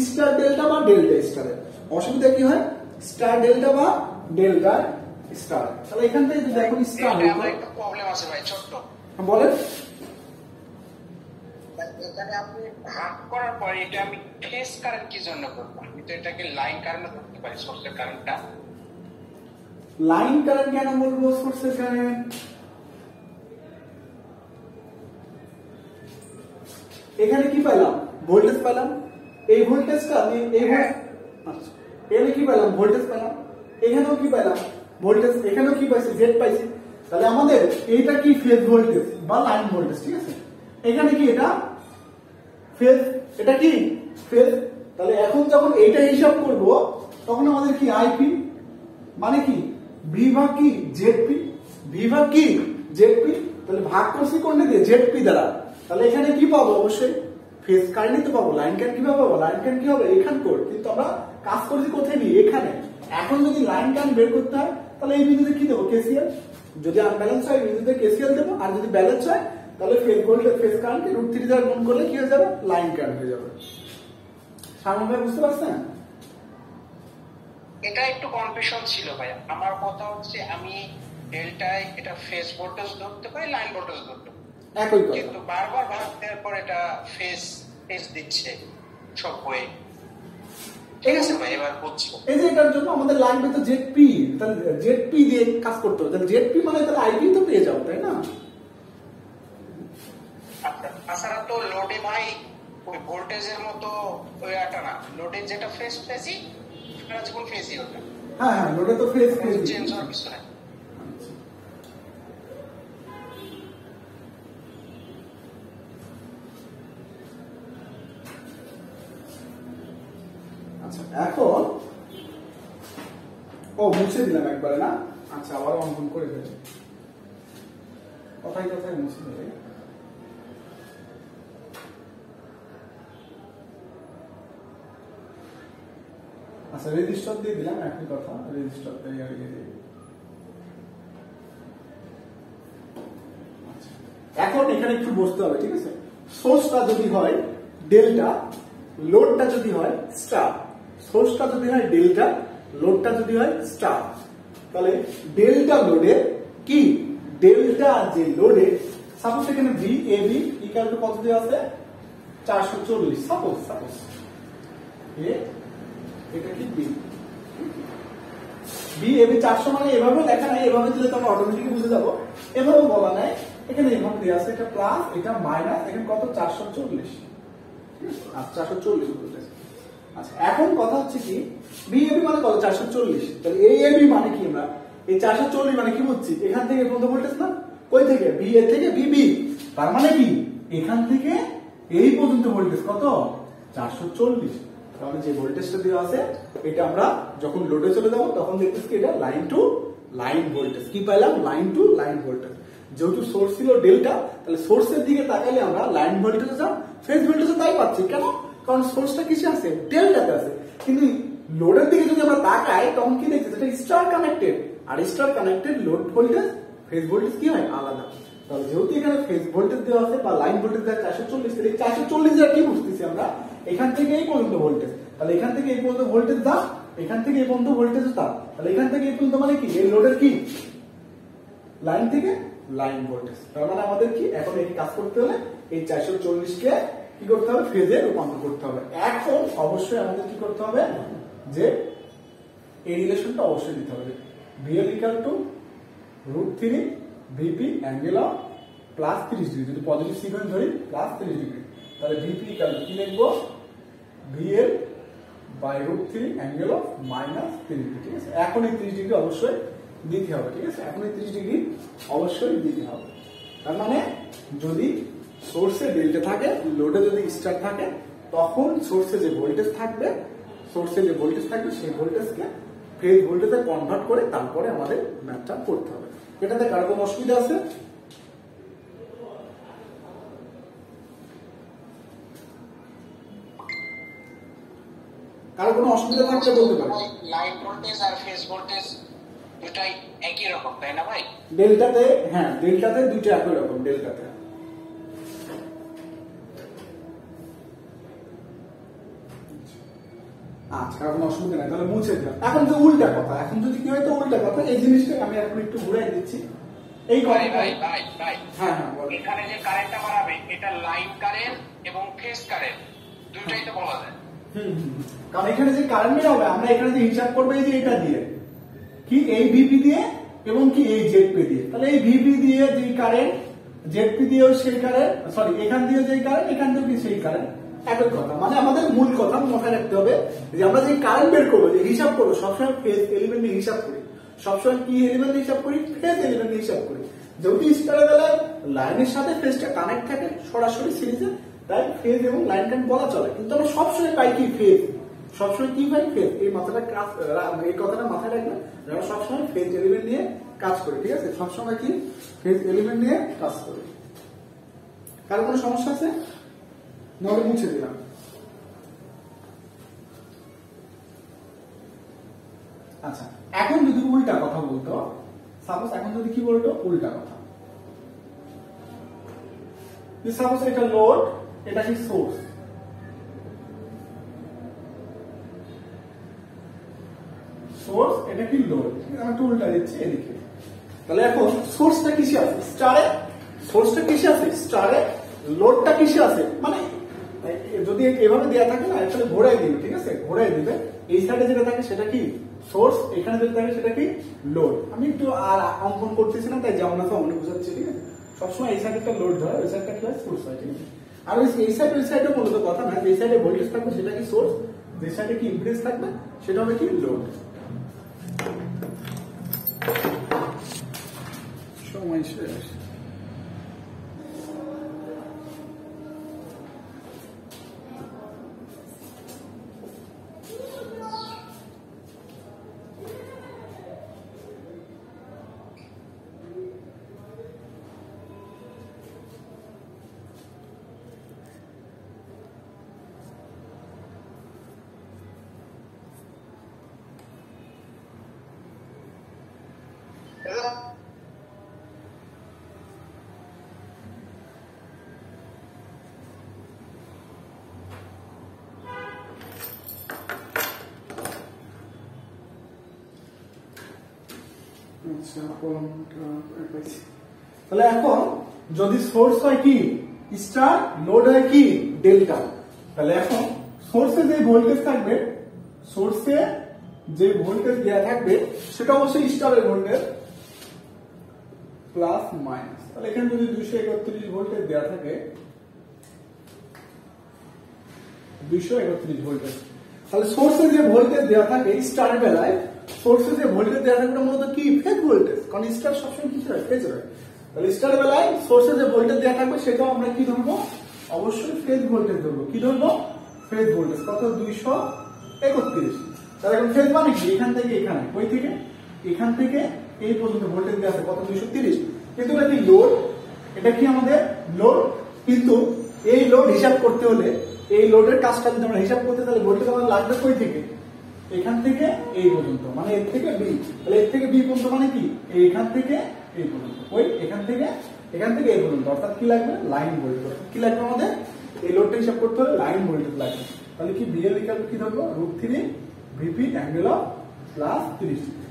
স্টার ডেল্টা বা ডেল্টা স্টারের। অসুবিধা কি হয় স্টার ডেল্টা বা ডেল্টা স্টার। তাহলে এখান থেকে যদি এখন স্টার আমার একটা প্রবলেম আছে ভাই, ছোট্ট। বলেন। এখানে আপনি ভাগ করার পরে এটা আমি ফেজ কারেন্ট কি জন্য করবো? আমি তো এটাকে লাইন কারেন্ট ধরতে পারি, সোর্সের কারেন্টটা। লাইন কারেন্ট কেন বলবো সোর্সের কারেন্ট? এখানে কি পেলাম ভোল্টেজ পেলাম, এই ভোল্টেজটা আমি এখানে কি পেলাম ভোল্টেজ পেলাম, এখানেও কি পেলাম ভোল্টেজ, এখানেও কি পাইছি জেড পাইছি। তাহলে আমাদের এইটা কি ফেজ ভোল্টেজ বা লাইন ভোল্টেজ, ঠিক আছে। এখানে কি এটা ফেজ, এটা কি ফেজ। তাহলে এখন যখন এইটা হিসাব করব তখন আমাদের কি আইপি মানে কি ভি ভাগ কি জেডপি, ভি ভাগ কি জেডপি। তাহলে ভাগ করছি কোনটা দিয়ে জেডপি দ্বারা। তাহলে এখানে কি পাবো অবশ্যই ফেজ কারেন্টই তো পাবো। লাইন কারেন্ট কিভাবে পাবো, লাইন কারেন্ট কি হবে এখান কোড, কিন্তু আমরা কাজ করছি কোথায় নিয়ে এখানে। এখন যদি লাইন কারেন্ট বের করতে হয় তাহলে এই বিন্দুতে কি দেবো কেসিএল, যদি আনব্যালেন্স হয় এই বিন্দুতে কেসিএল দেবো, আর যদি ব্যালেন্স হয় তাহলে ফেজ ভোল্টেজ ফেজ কারেন্টকে √3 দ্বারা গুণ করলে কি হয়ে যাবে লাইন কারেন্ট হয়ে যাবে। সামনে বুঝতে পারছেন? এটা একটু কনফিউশন ছিল ভাই। আমার কথা হচ্ছে আমি ডেল্টায় এটা ফেজ ভোল্টেজ ধরতে পারি, লাইন ভোল্টেজ ধরতে পারি, একই কথা, কিন্তু বারবার ভাগ দেওয়ার পর এটা ফেজ ফেজ দিচ্ছে সব বই। ঠিক আছে ভাই, এবার বুঝছি। এই যে এটার জন্য আমাদের লাগবে তো জেডপি, তাহলে জেডপি দিয়ে কাজ করতে হবে। তাহলে জেডপি মানে তাহলে আইপি তো পেয়ে যাও, তাই না? তাছাড়া তো লোডে ভাই ওই ভোল্টেজের মতো ওই আটা না, লোডে যেটা ফেজ ফেজি সেটা যখন ফেজি ওটা। হ্যাঁ হ্যাঁ, লোডে তো ফেজ ফেজ চেঞ্জ হওয়ার কিছু নাই। আচ্ছা, এখন ও মুছে দিলাম একবারে না। আচ্ছা, আবার অঙ্কন করে ফেলি, কথায় কথায় মুছে দিলে। আচ্ছা, রেজিস্টার দিয়ে দিলাম, একই কথা, রেজিস্টার দিয়ে দিই। এখন এখানে একটু বসতে হবে, ঠিক আছে। সোর্সটা যদি হয় ডেল্টা, লোডটা যদি হয় স্টার। সোর্সটা যদি হয় ডেল্টা, লোডটা যদি হয় স্টার। তাহলে ডেল্টা লোডে কি, ডেল্টা যে লোডে সাপোজ এখানে V A B equal to কত দেওয়া আছে 440, সাপোজ এটা কি বি, বি এ বি 400 মানে এভাবে লেখা নাই, এভাবে দিলে তো আমরা অটোমেটিকলি বুঝে যাবো। এভাবে বলা নাই, এখানে এভাবে দেওয়া আছে, এটা প্লাস এটা মাইনাস, এখানে কত 440, আচ্ছা 440 বলতেছে। আচ্ছা, এখন কথা হচ্ছে কি বি এ বি মানে কত 440, তাহলে এ এ বি মানে কি, আমরা এই 440 মানে কি বুঝছি, এখান থেকে পর্যন্ত ভোল্টেজ না, কই থেকে বি এ থেকে বি বি, তার মানে কি এখান থেকে এই পর্যন্ত ভোল্টেজ কত 440। তাহলে যে ভোল্টেজটা দেওয়া আছে এটা আমরা যখন লোডে চলে যাবো তখন দেখতেছি এটা লাইন টু লাইন ভোল্টেজ। কি পাইলাম, লাইন টু লাইন ভোল্টেজ। যেহেতু সোর্স ছিল ডেল্টা, তাহলে সোর্সের দিকে তাকালে আমরা লাইন ভোল্টেজ যা ফেজ ভোল্টেজ তাই পাচ্ছি। কেন, কারণ সোর্সটা কিসে আছে ডেল্টাতে আছে। কিন্তু লোডের দিকে যদি আমরা তাকাই তখন কি দেখছি এটা স্টার কানেক্টেড, আর star connected load voltage phase voltage কি হয় আলাদা। তাহলে যেহেতু এখানে ফেজ ভোল্টেজ দেওয়া আছে বা লাইন ভোল্টেজ দেওয়া 440, এই 440 দ্বারা কি বুঝতেছি আমরা এখান থেকে এই পর্যন্ত ভোল্টেজ, তাহলে এখান থেকে এই পর্যন্ত ভোল্টেজ দাও, এখান থেকে এই পর্যন্ত ভোল্টেজ দাও, তাহলে এখান থেকে এই পর্যন্ত মানে কি এই লোডের কি লাইন থেকে লাইন ভোল্টেজ। তার মানে আমাদের কি এখন এই কাজ করতে হলে এই 440 কে কি করতে হবে ফেজে রূপান্তর করতে হবে। এখন অবশ্যই আমাদের কি করতে হবে যে এই রিলেশনটা অবশ্যই দিতে হবে, VL equal to √3 VP angle of plus 30 degree, যদি পজিটিভ সিকোয়েন্স ধরি প্লাস 30 ডিগ্রি, তাহলে VP ইকুয়াল টু কি লিখবো VL by √3 angle of minus 30 degree. ঠিক আছে, এখন এই 30 ডিগ্রি অবশ্যই দিতে হবে। ঠিক আছে, এখন এই 30 ডিগ্রি অবশ্যই দিতে হবে। তার মানে যদি সোর্সে ডেল্টা থাকে, লোডে যদি স্টার থাকে, তখন সোর্সে যে ভোল্টেজ থাকবে সেই ভোল্টেজকে ফেজ ভোল্টেজে কনভার্ট করে তারপরে আমাদের ম্যাথটা করতে হবে। এটাতে কার কোনো অসুবিধা আছে? কারো কোনো অসুবিধা থাকলে বলতে পারে। লাইন ভোল্টেজ আর ফেজ ভোল্টেজ দুটাই একই রকম, তাই না ভাই? ডেল্টাতে, হ্যাঁ ডেল্টাতে দুটো একই রকম। ডেল্টাতে আচ্ছা, কোনো অসুবিধা নাই, তাহলে মুছে দিলাম। এখন যে উল্টা কথা, এখন যদি কি হয় তো উল্টা কথা, এই জিনিসটা আমি এখন একটু ঘুরাই দিচ্ছি। এই ভাই কথা, ভাই ভাই ভাই হ্যাঁ হ্যাঁ বলো। এখানে যে কারেন্টটা বাড়াবে এটা লাইন কারেন্ট এবং ফেজ কারেন্ট দুইটাই তো বলা যায়। কারণ এখানে যে কারেন্ট বের হবে, আমরা এখানে যে হিসাব করবো এই যে এটা দিয়ে, কি এই ভিপি দিয়ে এবং কি এই জেডপি দিয়ে। তাহলে এই ভিপি দিয়ে যে কারেন্ট, জেডপি দিয়েও সেই কারেন্ট, সরি এখান দিয়ে যে কারেন্ট, এখান দিয়ে সেই কারেন্ট, একই কথা। মানে আমাদের মূল কথা মাথায় রাখতে হবে যে আমরা যে কারেন্ট বের করবো, যে হিসাব করবো, সবসময় ফেজ এলিমেন্ট নিয়ে হিসাব করি। সবসময় কি এলিমেন্ট হিসাব করি? ফেজ এলিমেন্ট হিসাব করি। যেহেতু স্টারের বেলায় লাইনের সাথে ফেজটা কানেক্ট থাকে সরাসরি সিরিজে, তাই ফেজ এবং লাইন কারেন্ট বলা চলে। কিন্তু আমরা সবসময় পাই কি? ফেজ। সবসময় কি পাই? ফেজ। এই মাথাটা কাজ, এই কথাটা মাথায় রাখবেন, আমরা সবসময় ফেজ এলিমেন্ট নিয়ে কাজ করি, ঠিক আছে? সবসময় কি ফেজ এলিমেন্ট নিয়ে কাজ করি। কারো কোনো সমস্যা আছে? নাহলে মুছে দিলাম। আচ্ছা, এখন যদি উল্টা কথা বলতো, সাপোজ এখন যদি কি বলতো? উল্টা কথা। সাপোজ এটা লোড, এটা কি সোর্স। সোর্স, এটা কি লোড। আমি একটু উল্টা দিচ্ছি এদিকে। তাহলে এখন সোর্সটা কিসে আছে? স্টারে। সোর্সটা কিসে আছে? স্টারে। লোডটা কিসে আছে? মানে যদি এভাবে দেওয়া থাকে না, আসলে ঘোরাই দিবে, ঠিক আছে? ঘোরাই দিবে। এই সাইডে যেটা থাকে সেটা কি? সোর্স। এখানে যেটা থাকে সেটা কি? লোড। আমি একটু আর অঙ্কন করতেছি না, তাই যেমন আছে অমনি বুঝাচ্ছি, ঠিক আছে? সবসময় এই সাইডটা লোড ধরে, ওই সাইডটা কি হয়? সোর্স হয়, ঠিক আছে? আর এই সাইড ওই সাইডে মূলত কথা না, যে সাইডে ভোল্টেজ থাকবে সেটা কি? সোর্স। যে সাইডে কি ইম্পিডেন্স থাকবে সেটা হবে কি? লোড। সময় শেষ। তাহলে এখন যদি সোর্স হয় কি? স্টার, লোড হয় কি? ডেল্টা। তাহলে এখন সোর্সে যে ভোল্টেজ থাকবে, সোর্সে যে ভোল্টেজ দেওয়া থাকবে সেটা অবশ্যই স্টারের ভোল্টেজ প্লাস মাইনাস। তাহলে এখানে যদি 231 ভোল্টেজ দেওয়া থাকে, 231 ভোল্টেজ, তাহলে সোর্সে যে ভোল্টেজ দেওয়া থাকে স্টারের বেলায়, সোর্সে যে ভোল্টেজ দেওয়া থাকবে মূলত কি? Phase voltage. কারণ স্টার সবসময় কিছু হয়? ফেজ হয়। তাহলে স্টার বেলায় সোর্সে যে ভোল্টেজ দেওয়া থাকবে সেটাও আমরা কি ধরবো? অবশ্যই ফেজ ভোল্টেজ ধরবো। কি ধরবো? Phase voltage. কত? 231। তাহলে এখন ফেজ মানে কি? এখান থেকে এখানে, ওই থেকে এখান থেকে এই পর্যন্ত ভোল্টেজ দেওয়া আছে কত? 230। কিন্তু এটা কি? লোড। এটা কি আমাদের লোড। কিন্তু এই লোড হিসাব করতে হলে, এই লোডের কাজটা যদি আমরা হিসাব করতে, তাহলে ভোল্টেজ আমাদের লাগবে কই থেকে? এখান থেকে এই পর্যন্ত, মানে এর থেকে বি। তাহলে এর থেকে বি পর্যন্ত মানে কি? এইখান থেকে এই পর্যন্ত, ওই এখান থেকে এই পর্যন্ত। অর্থাৎ কি লাগবে? Line voltage. কি লাগবে আমাদের? এই লোডটা হিসাব করতে হলে লাইন ভোল্টেজ লাগবে। তাহলে কি বিএল ইকুয়াল কি ধরবো? √3 VP angle of plus 30 degree.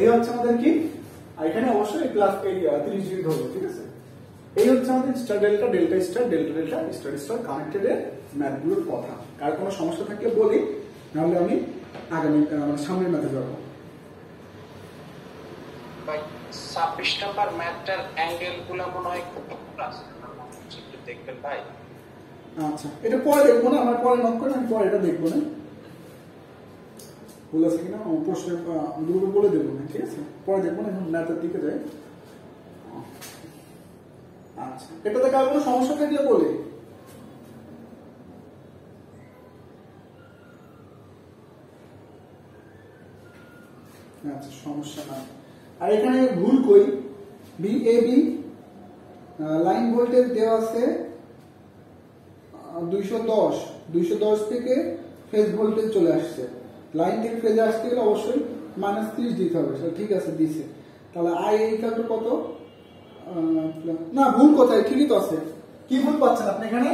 এই হচ্ছে আমাদের কি? এখানে অবশ্যই প্লাস 30 ডিগ্রি ধরবো, ঠিক আছে? এই হচ্ছে আমাদের star delta, delta star, delta delta, star star connected এর ম্যাথগুলোর কথা। কার কোনো সমস্যা থাকলে বলি, নাহলে আমি আগামী সামনের ম্যাথে যাবো। ভাই 26 নাম্বার ম্যাথটার অ্যাঙ্গেল গুলো মনে হয় খুব প্লাস, একটু দেখবেন ভাই। আচ্ছা, এটা পরে দেখবো না, আমার পরে নক করে, আমি পরে এটা দেখবো না, ভুল আছে কিনা আমার প্রশ্নে গ্রুপে বলে দেবো না, ঠিক আছে? পরে দেখবো না, এখন ম্যাথের দিকে যাই। আচ্ছা, এটাতে কার কোনো সমস্যা থাকলে বলে। আচ্ছা, সমস্যা না। আর এখানে ভুল কই, বিএবি লাইন ভোল্টেজ দেওয়া আছে 210 থেকে ফেজ ভোল্টেজ চলে আসছে, লাইন থেকে ফেজে আসতে গেলে অবশ্যই -30 দিতে হবে। ঠিক আছে, দিছে। তাহলে আই ইকুয়াল টু কত? না, ভুল কোথায়? ঠিকই তো আছে। কি ভুল পাচ্ছেন আপনি এখানে?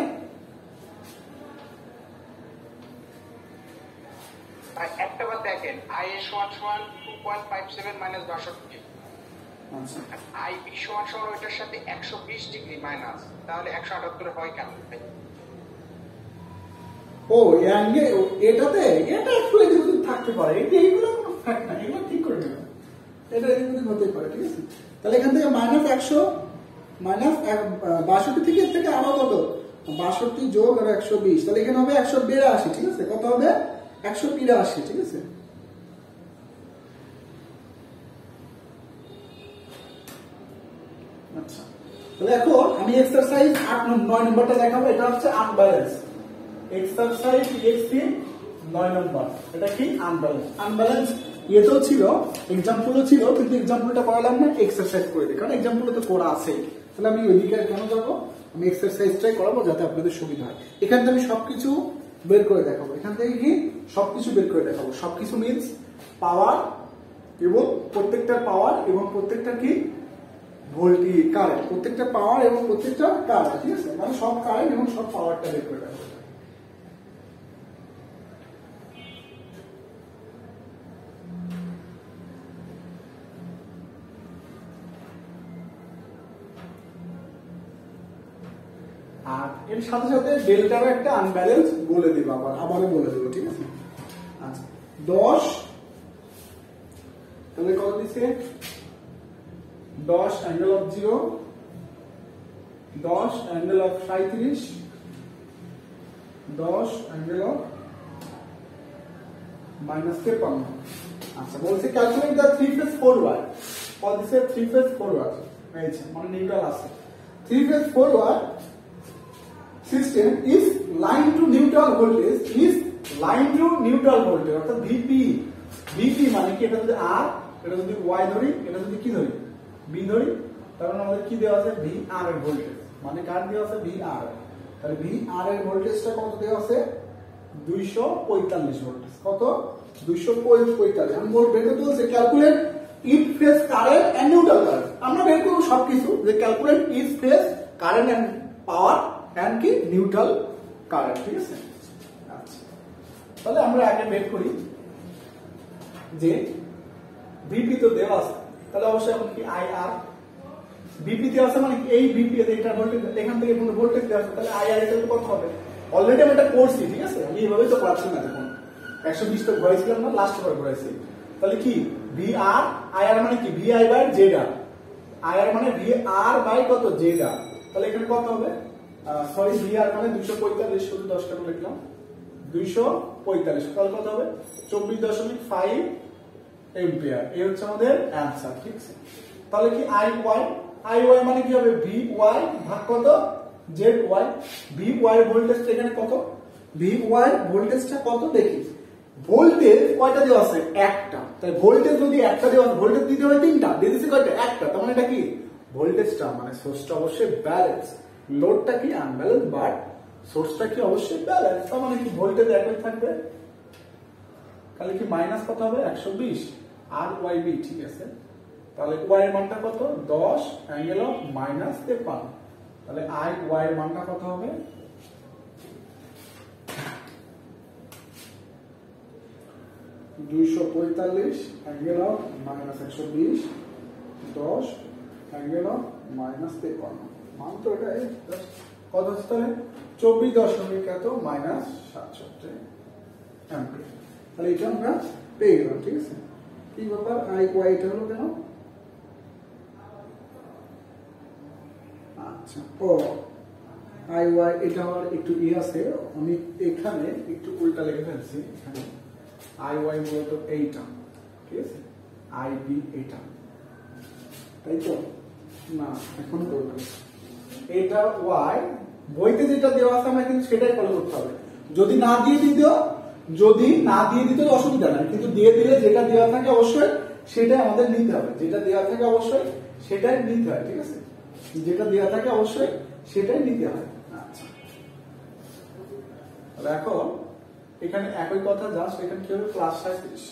একটা বার দেখেন, IS = 2.57 - 62, আচ্ছা, IB = ওইটার সাথে 120 ডিগ্রি মাইনাস, তাহলে 178 হয় কেন? ও এটাতে এটা একটু এদিক ওদিক থাকতে পারে, এইগুলো কোনো ফ্যাক্ট না, এগুলো ঠিক করে নেবেন, এটা এদিক ওদিক হতেই পারে। ঠিক আছে, তাহলে এখান থেকে -100 -62 থেকে আরো কত? 62 যোগ আর 120, তাহলে এখানে হবে 182। ঠিক আছে, কত হবে? 183। ঠিক আছে, আচ্ছা, তাহলে এখন আমি এক্সারসাইজ 9 নম্বরটা দেখাবো। এটা হচ্ছে আনব্যালেন্স এক্সারসাইজ EXC 9 নম্বর। এটা কি? আনব্যালেন্স এটাও ছিল, এক্সাম্পলও ছিল, কিন্তু এক্সাম্পলটা করালাম না, এক্সারসাইজ করে দিই, কারণ এক্সাম্পল তো করা আছেই। তাহলে আমি ওইদিকে কেন যাবো? আমি এক্সারসাইজটাই করাবো যাতে আপনাদের সুবিধা হয়। এখান থেকে আমি সবকিছু বের করে দেখাবো, এখান থেকে কি সবকিছু বের করে দেখাবো। সবকিছু মিনস পাওয়ার এবং প্রত্যেকটা পাওয়ার এবং প্রত্যেকটা কি ভোল্টেজ কারেন্ট, প্রত্যেকটা পাওয়ার এবং প্রত্যেকটা কারেন্ট। ঠিক আছে, মানে সব কারেন্ট এবং সব পাওয়ারটা বের করে দেখাবো। আর এর সাথে সাথে ডেল্টারও একটা আনব্যালেন্স বলে দিব, আবারও বলে দেবো। ঠিক আছে, আচ্ছা, 10 তাহলে কত দিচ্ছে? 10 angle of 0, 10 angle of 37, 10 angle of -53। আচ্ছা, বলছে ক্যালকুলেট দ্য 3 ফেজ 4 ওয়ার। কত দিচ্ছে? 3 ফেজ 4 ওয়ার, মানে নিউট্রাল আছে। 3 phase 4 wire system is line to neutral voltage অর্থাৎ VP মানে কি? এটা যদি R, এটা যদি Y ধরি, এটা যদি কি ধরি? B ধরি, তাহলে আমাদের কি দেওয়া আছে? VR এর ভোল্টেজ, মানে কার দেওয়া আছে? VR। তাহলে VR এর ভোল্টেজটা কত দেওয়া আছে? 245 ভোল্ট। কত? 245। আমি বের করতে বলছি calculate each phase current and neutral current. আমরা বের করব সবকিছু, যে calculate each phase current and power and কি নিউট্রাল কারেন্ট। ঠিক আছে, আচ্ছা, তাহলে আমরা আগে বের করি যে ভিপি তো দেওয়া আছে, তাহলে অবশ্যই এখন কি IR ভিপি দেওয়া আছে, মানে এই ভিপি এটা ভোল্টেজ, এখান থেকে কোনো ভোল্টেজ দেওয়া আছে, তাহলে IR এর কত হবে? অলরেডি আমি এটা করছি। ঠিক আছে, আমি এইভাবেই তো করাচ্ছি না, দেখুন 120 তো ঘুরাইছিলাম না, লাস্ট বার ঘুরাইছি। তাহলে কি VR IR মানে কি? VI/ZR, IR মানে VR বাই কত? ZR। তাহলে এখানে কত হবে? সরি, VR মানে 245, শুধু 10 টাকা লিখলাম, 245। তাহলে কত হবে? 24.5 এম্পিয়ার। এই হচ্ছে আমাদের অ্যানসার। ঠিক আছে, তাহলে কি IY মানে কি হবে? VY ভাগ কত? ZY। VY ভোল্টেজটা এখানে কত? VY ভোল্টেজটা কত দেখি? ভোল্টেজ কয়টা দেওয়া আছে? একটা। তাই ভোল্টেজ যদি একটা দেওয়া আছে, ভোল্টেজ দিতে হয় 3টা, দিয়ে দিচ্ছে কয়টা? একটা। তার মানে এটা কি? ভোল্টেজটা মানে সোর্সটা অবশ্যই ব্যালেন্স, লোডটা কি আনব্যালেন্স, বাট সোর্সটা কি অবশ্যই ব্যালেন্স। তার মানে কি ভোল্টেজ একই থাকবে। তাহলে কি মাইনাস কত হবে? 120 আর YB। ঠিক আছে, তাহলে Y এর মানটা কত? 10 অ্যাঙ্গেল অফ -53। তাহলে IY এর মানটা কত হবে? 245 অ্যাঙ্গেল অফ -120, 10 অ্যাঙ্গেল অফ -53। মান তো এটা কত হচ্ছে? তাহলে 24.67 অ্যাম্পিয়ার। তাহলে এটা আমরা পেয়ে গেলাম। ঠিক আছে, কি ব্যাপার? IY এটা হলো কেন? আচ্ছা, ও IY এটা আমার একটু আছে, আমি এখানে একটু উল্টা লিখে ফেলছি। এখানে IY মূলত এইটা, ঠিক আছে, IB এটা, তাই তো? না, এখনো দরকার এটা ওয়াই, বইতে যেটা দেওয়া আছে আমরা কিন্তু সেটাই ফলো করতে হবে। যদি না দিয়ে দিত অসুবিধা নাই, কিন্তু দিয়ে দিলে যেটা দেওয়া থাকে অবশ্যই সেটাই আমাদের নিতে হবে, যেটা দেওয়া থাকে অবশ্যই সেটাই নিতে হয়, ঠিক আছে, যেটা দেওয়া থাকে অবশ্যই সেটাই নিতে হয়। আচ্ছা, তাহলে এখন এখানে একই কথা, জাস্ট এখানে কি হবে প্লাস 37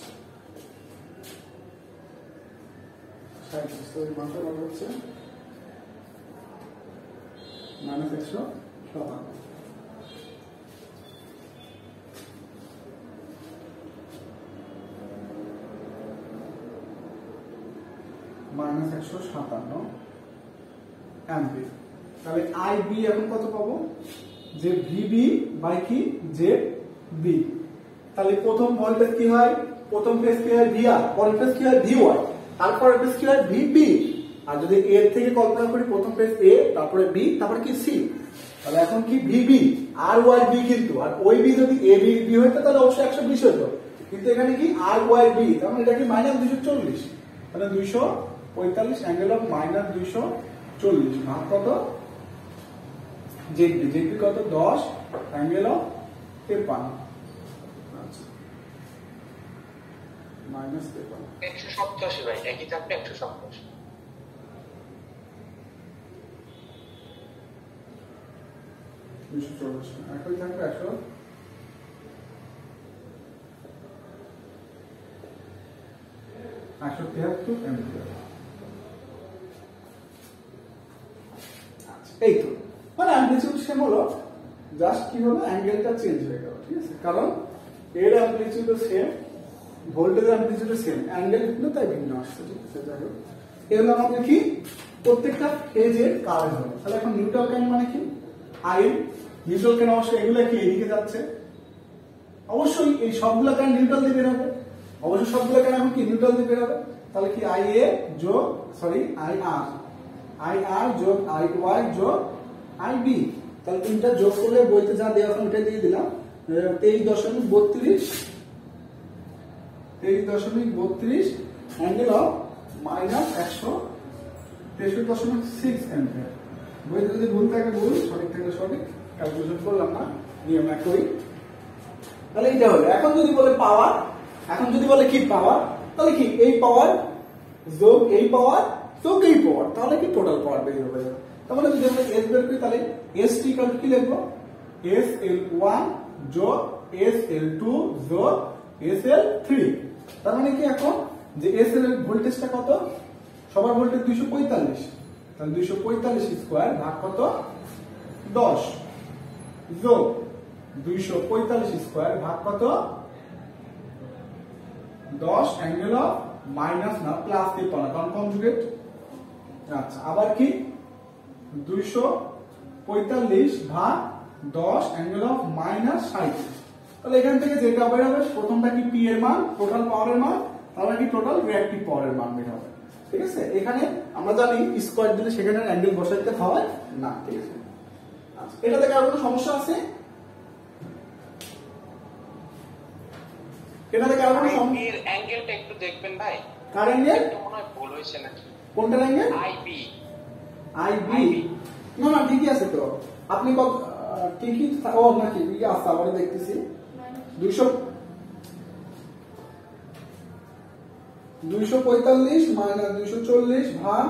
তো এই মানটা কত হচ্ছে -157 -157 অ্যাম্পিয়ার। তাহলে IB এখন কত পাবো, যে VB বাই কি ZB। তাহলে প্রথম ভোল্টেজ কি হয়, প্রথম ফেজ কি হয় VR, পরের ফেজ কি হয় VY, তারপরের ফেজ কি হয় VB। আর যদি A এর থেকে কল্পনা করি প্রথম ফেজ A, তারপরে B, তারপরে কি C, তাহলে এখন কি VB আর YB, কিন্তু আর OB যদি AB B হইতো তাহলে অবশ্যই 120 হতো, কিন্তু এখানে কি আর YB, তার মানে এটা কি -240, তাহলে 245 অ্যাঙ্গেল অফ -240 ভাগ কত ZB, ZB কত 10 অ্যাঙ্গেল অফ 53, আচ্ছা -53 187 ভাই, একই থাকবে 187। 240 একই থাকবে 173 অ্যাম্পিয়ার। এই তো মানে অ্যাম্পলিটিউড সেম হলো, জাস্ট কি হলো অ্যাঙ্গেলটা চেঞ্জ হয়ে গেল, ঠিক আছে, কারণ এর অ্যাম্পলিটিউডও সেম, ভোল্টেজ অ্যাম্পলিটিউডও সেম, অ্যাঙ্গেল কিন্তু তাই ভিন্ন আসছে, ঠিক আছে। যাই হোক, এই হলো আমাদের কি প্রত্যেকটা ফেজের কারেন্ট হলো। তাহলে এখন নিউট্রাল কারেন্ট মানে কি আইএন, নিউট্রাল কারেন্ট অবশ্যই এগুলো কি এদিকে যাচ্ছে, অবশ্যই এই সবগুলো কারেন্ট নিউট্রাল দিয়ে বের হবে, অবশ্যই সবগুলো কারেন্ট এখন কি নিউট্রাল দিয়ে বের হবে। তাহলে কি IA যোগ IR যোগ IY যোগ IB, তাহলে তিনটা যোগ করলে বইতে যা দেওয়া আছে ওটা দিয়ে দিলাম 23.32 অ্যাঙ্গেল অফ -163.6 অ্যাম্পিয়ার। বইতে যদি ভুল থাকে ভুল, সঠিক থাকলে সঠিক, ক্যালকুলেশন করলাম না, নিয়ম একই। তাহলে এইটা হলো। এখন যদি বলে পাওয়ার, এখন যদি বলে কি পাওয়ার, তাহলে কি এই পাওয়ার যোগ এই পাওয়ার যোগ এই পাওয়ার, তাহলে কি টোটাল পাওয়ার বের হবে। তাহলে যদি আমরা S বের করি, তাহলে ST কি লিখবো, SL1 যোগ SL2 যোগ SL3, তার মানে কি এখন যে SL এর ভোল্টেজটা কত, সবার ভোল্টেজ 245, তাহলে 245 স্কয়ার ভাগ কত 10 যোগ 245 স্কয়ার ভাগ কত 10 অ্যাঙ্গেল অফ মাইনাস না প্লাস 53, কারণ কনজুগেট। আচ্ছা, আবার কি 245 ভাগ 10 অ্যাঙ্গেল অফ -60। তাহলে এখান থেকে যেটা বের হবে, প্রথমটা কি P এর মান, টোটাল পাওয়ারের মান, তাহলে কি টোটাল রিঅ্যাক্টিভ পাওয়ারের মান বের হবে, ঠিক আছে। এখানে আমরা জানি স্কয়ার দিলে সেখানে অ্যাঙ্গেল বসাইতে হয় না, ঠিক আছে। আচ্ছা, এটা থেকে আর কোনো সমস্যা আছে? এটা থেকে আর কোনো সমস্যা? এর অ্যাঙ্গেলটা একটু দেখবেন ভাই, কার অ্যাঙ্গেল মনে হয় ভুল হয়েছে নাকি, কোনটার অ্যাঙ্গেল? IB না না ঠিকই আছে তো, আপনি কত ঠিকই ও নাকি ঠিক আছে, আবার দেখতেছি 245 -240 ভাগ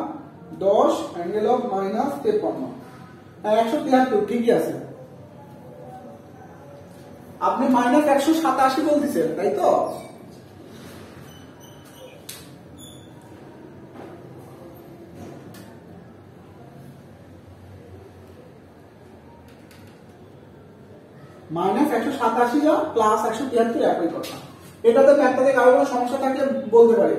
10 অ্যাঙ্গেল অফ -53, 173, ঠিকই আছে। আপনি -187 বলতেছেন তাই তো? -187 যা প্লাস 173 একই কথা। এটাতে ম্যাথটা থেকে আরো কোনো সমস্যা থাকলে বলতে পারি,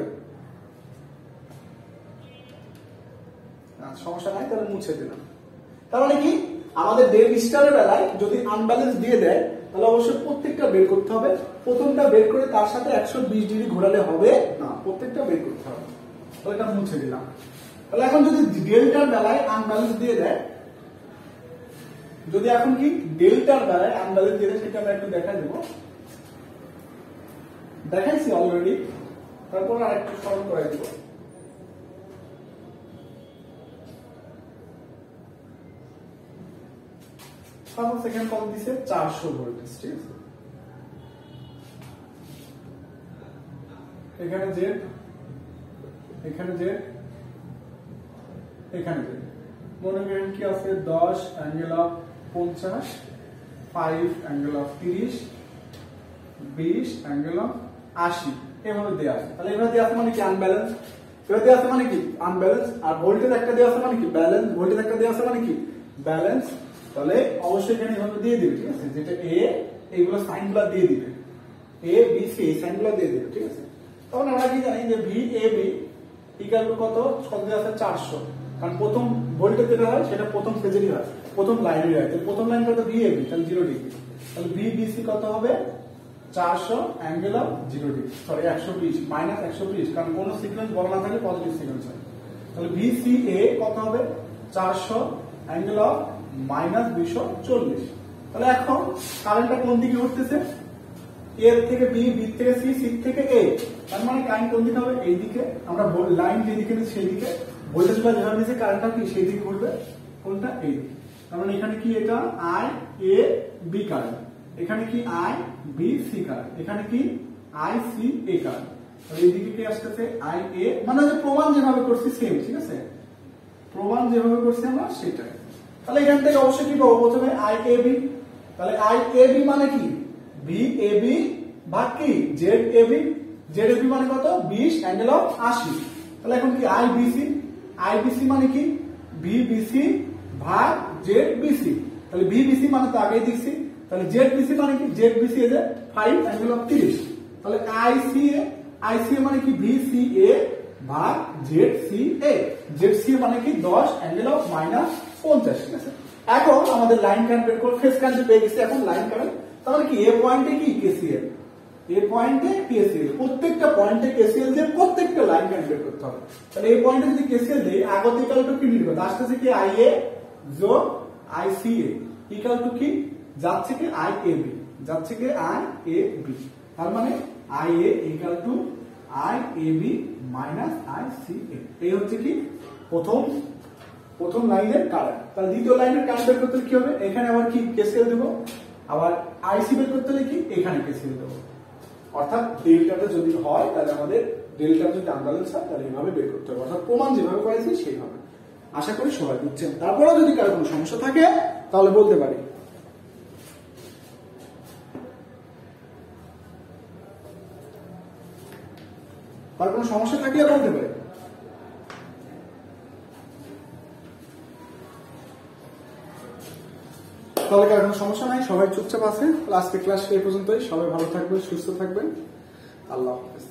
সমস্যা নাই, তাহলে মুছে দিলাম। তার মানে কি আমাদের ডেল স্টারের বেলায় যদি আনব্যালেন্স দিয়ে দেয়, তাহলে অবশ্যই প্রত্যেকটা বের করতে হবে, প্রথমটা বের করে তার সাথে 120 ডিগ্রি ঘোরালে হবে না, প্রত্যেকটা বের করতে হবে। তাহলে এটা মুছে দিলাম। তাহলে এখন যদি ডেল্টার বেলায় আনব্যালেন্স দিয়ে দেয়, যদি এখন কি ডেল্টার বেলায় আনব্যালেন্স দিয়ে দেয়, সেটা আমরা একটু দেখাই দেবো, দেখাইছি অলরেডি, তারপর আর একটু স্মরণ করাই দেবো। সাপোজ এখানে কত দিছে 400 ভোল্টেজ, ঠিক আছে। এখানে জেড, এখানে জেড, এখানে জেড। মনে করেন কি আছে 10 angle of 50, 5 angle of 30, 20 angle of 80 এভাবে দেয়া আছে। তাহলে এভাবে দেয়া আছে মানে কি আনব্যালেন্স, এভাবে দেয়া আছে মানে কি আনব্যালেন্স। আর ভোল্টেজ একটা দেয়া আছে মানে কি ব্যালেন্স, ভোল্টেজ একটা দেয়া আছে মানে কি ব্যালেন্স। তাহলে অবশ্যই এখানে এভাবে দিয়ে দিবে, ঠিক আছে। যেটা এ এইগুলো সাইনগুলো দিয়ে দিবে, এ বি সি এই সাইনগুলো দিয়ে দিবে, ঠিক আছে। তখন আমরা কি জানি যে V A B equal to কত দেয়া আছে 400, কারণ প্রথম ভোল্টেজ যেটা হয় সেটা প্রথম ফেজেরই হয়, প্রথম লাইনেরই হয়। তাহলে প্রথম লাইন কত ভি এ বি, তাহলে 0 ডিগ্রি। তাহলে ভি বি সি কত হবে 400 angle of 0 degree, sorry 120 minus 120, কারণ কোন সিকোয়েন্স বলা না থাকে পজিটিভ সিকোয়েন্স হয়। তাহলে ভি সি এ কত হবে 400 অ্যাঙ্গেল অফ মাইনাস 240। তাহলে এখন কারেন্টটা কোন দিকে উঠতেছে, এ থেকে বি, বি থেকে সি, সি থেকে এ। তার মানে কারেন্ট কোন দিকে হবে এই দিকে, আমরা লাইন যেদিকে নিচ্ছি সেই দিকে, ভোল্টেজটা যেভাবে নিচ্ছে কারেন্টটা কি সেই দিকে ঘুরবে, কোনটা এই দিকে। তার মানে এখানে কি এটা আই এ বি কারেন্ট, এখানে কি আই বি সি কারেন্ট, এখানে কি আই সি এ কারেন্ট। তাহলে এইদিকে কি আসতেছে আই এ, মানে যে প্রমাণ যেভাবে করছি সেম, ঠিক আছে, প্রমাণ যেভাবে করছি আমরা সেটাই। তাহলে এখান থেকে অবশ্যই কি পাবো, প্রথমে আই এ বি। তাহলে আই এ বি মানে কি বি এ বি ভাগ কি Z A B, Z A B মানে কত 20 অ্যাঙ্গেল অফ 80। তাহলে এখন কি I B C, I B C মানে কি বি বি সি ভাগ জেড বি সি। তাহলে বি বি সি মানে তো আগেই দেখছি। তাহলে জেড বি সি মানে কি জেড বি সি এ 5 অ্যাঙ্গেল অফ 30। তাহলে আই সি এ মানে কি বি সি এ ভাগ জেড সি এ, জেড সি মানে কি 10 অ্যাঙ্গেল অফ মাইনাস 50, ঠিক আছে। এখন আমাদের লাইন কারেন্ট বের করে ফেজ কারেন্ট পেয়ে গেছি, এখন লাইন কারেন্ট। তাহলে কি এ পয়েন্টে কি কেসিএল, এ পয়েন্টে কেসিএল, প্রত্যেকটা পয়েন্টে কেসিএল দিয়ে প্রত্যেকটা লাইন কারেন্ট বের করতে হবে। তাহলে এই পয়েন্টে যদি কেসিএল দেই আগত ইকুয়াল টু কি লিখব, আসতেছে কি আই এ যোগ I C A equal to কি যাচ্ছে কি আই এ বি, যাচ্ছে কি আই এ বি। তার মানে I A equal to I A B minus I C A. এই হচ্ছে কি প্রথম লাইনের কারেন্ট। তাহলে দ্বিতীয় লাইনের কারেন্ট বের করতে কি হবে, এখানে আবার কি কেসিএল দেব, আবার আইসি বের করতে হলে কি এখানে কেসিএল দেব। অর্থাৎ ডেল্টাটা যদি হয় তাহলে আমাদের ডেল্টা যদি আনব্যালেন্স হয় তাহলে এইভাবে বের করতে হবে, অর্থাৎ প্রমাণ যেভাবে করেছি সেইভাবে। আশা করি সবাই বুঝছেন। তারপরেও যদি কারো কোনো সমস্যা থাকে তাহলে বলতে পারি। আর কোনো সমস্যা থাকলে বলতে পারি। তাহলে কার কোনো সমস্যা নাই, সবাই চুপচাপ আছে। আজকে ক্লাস এই পর্যন্তই। সবাই ভালো থাকবেন, সুস্থ থাকবেন। আল্লাহ হাফেজ।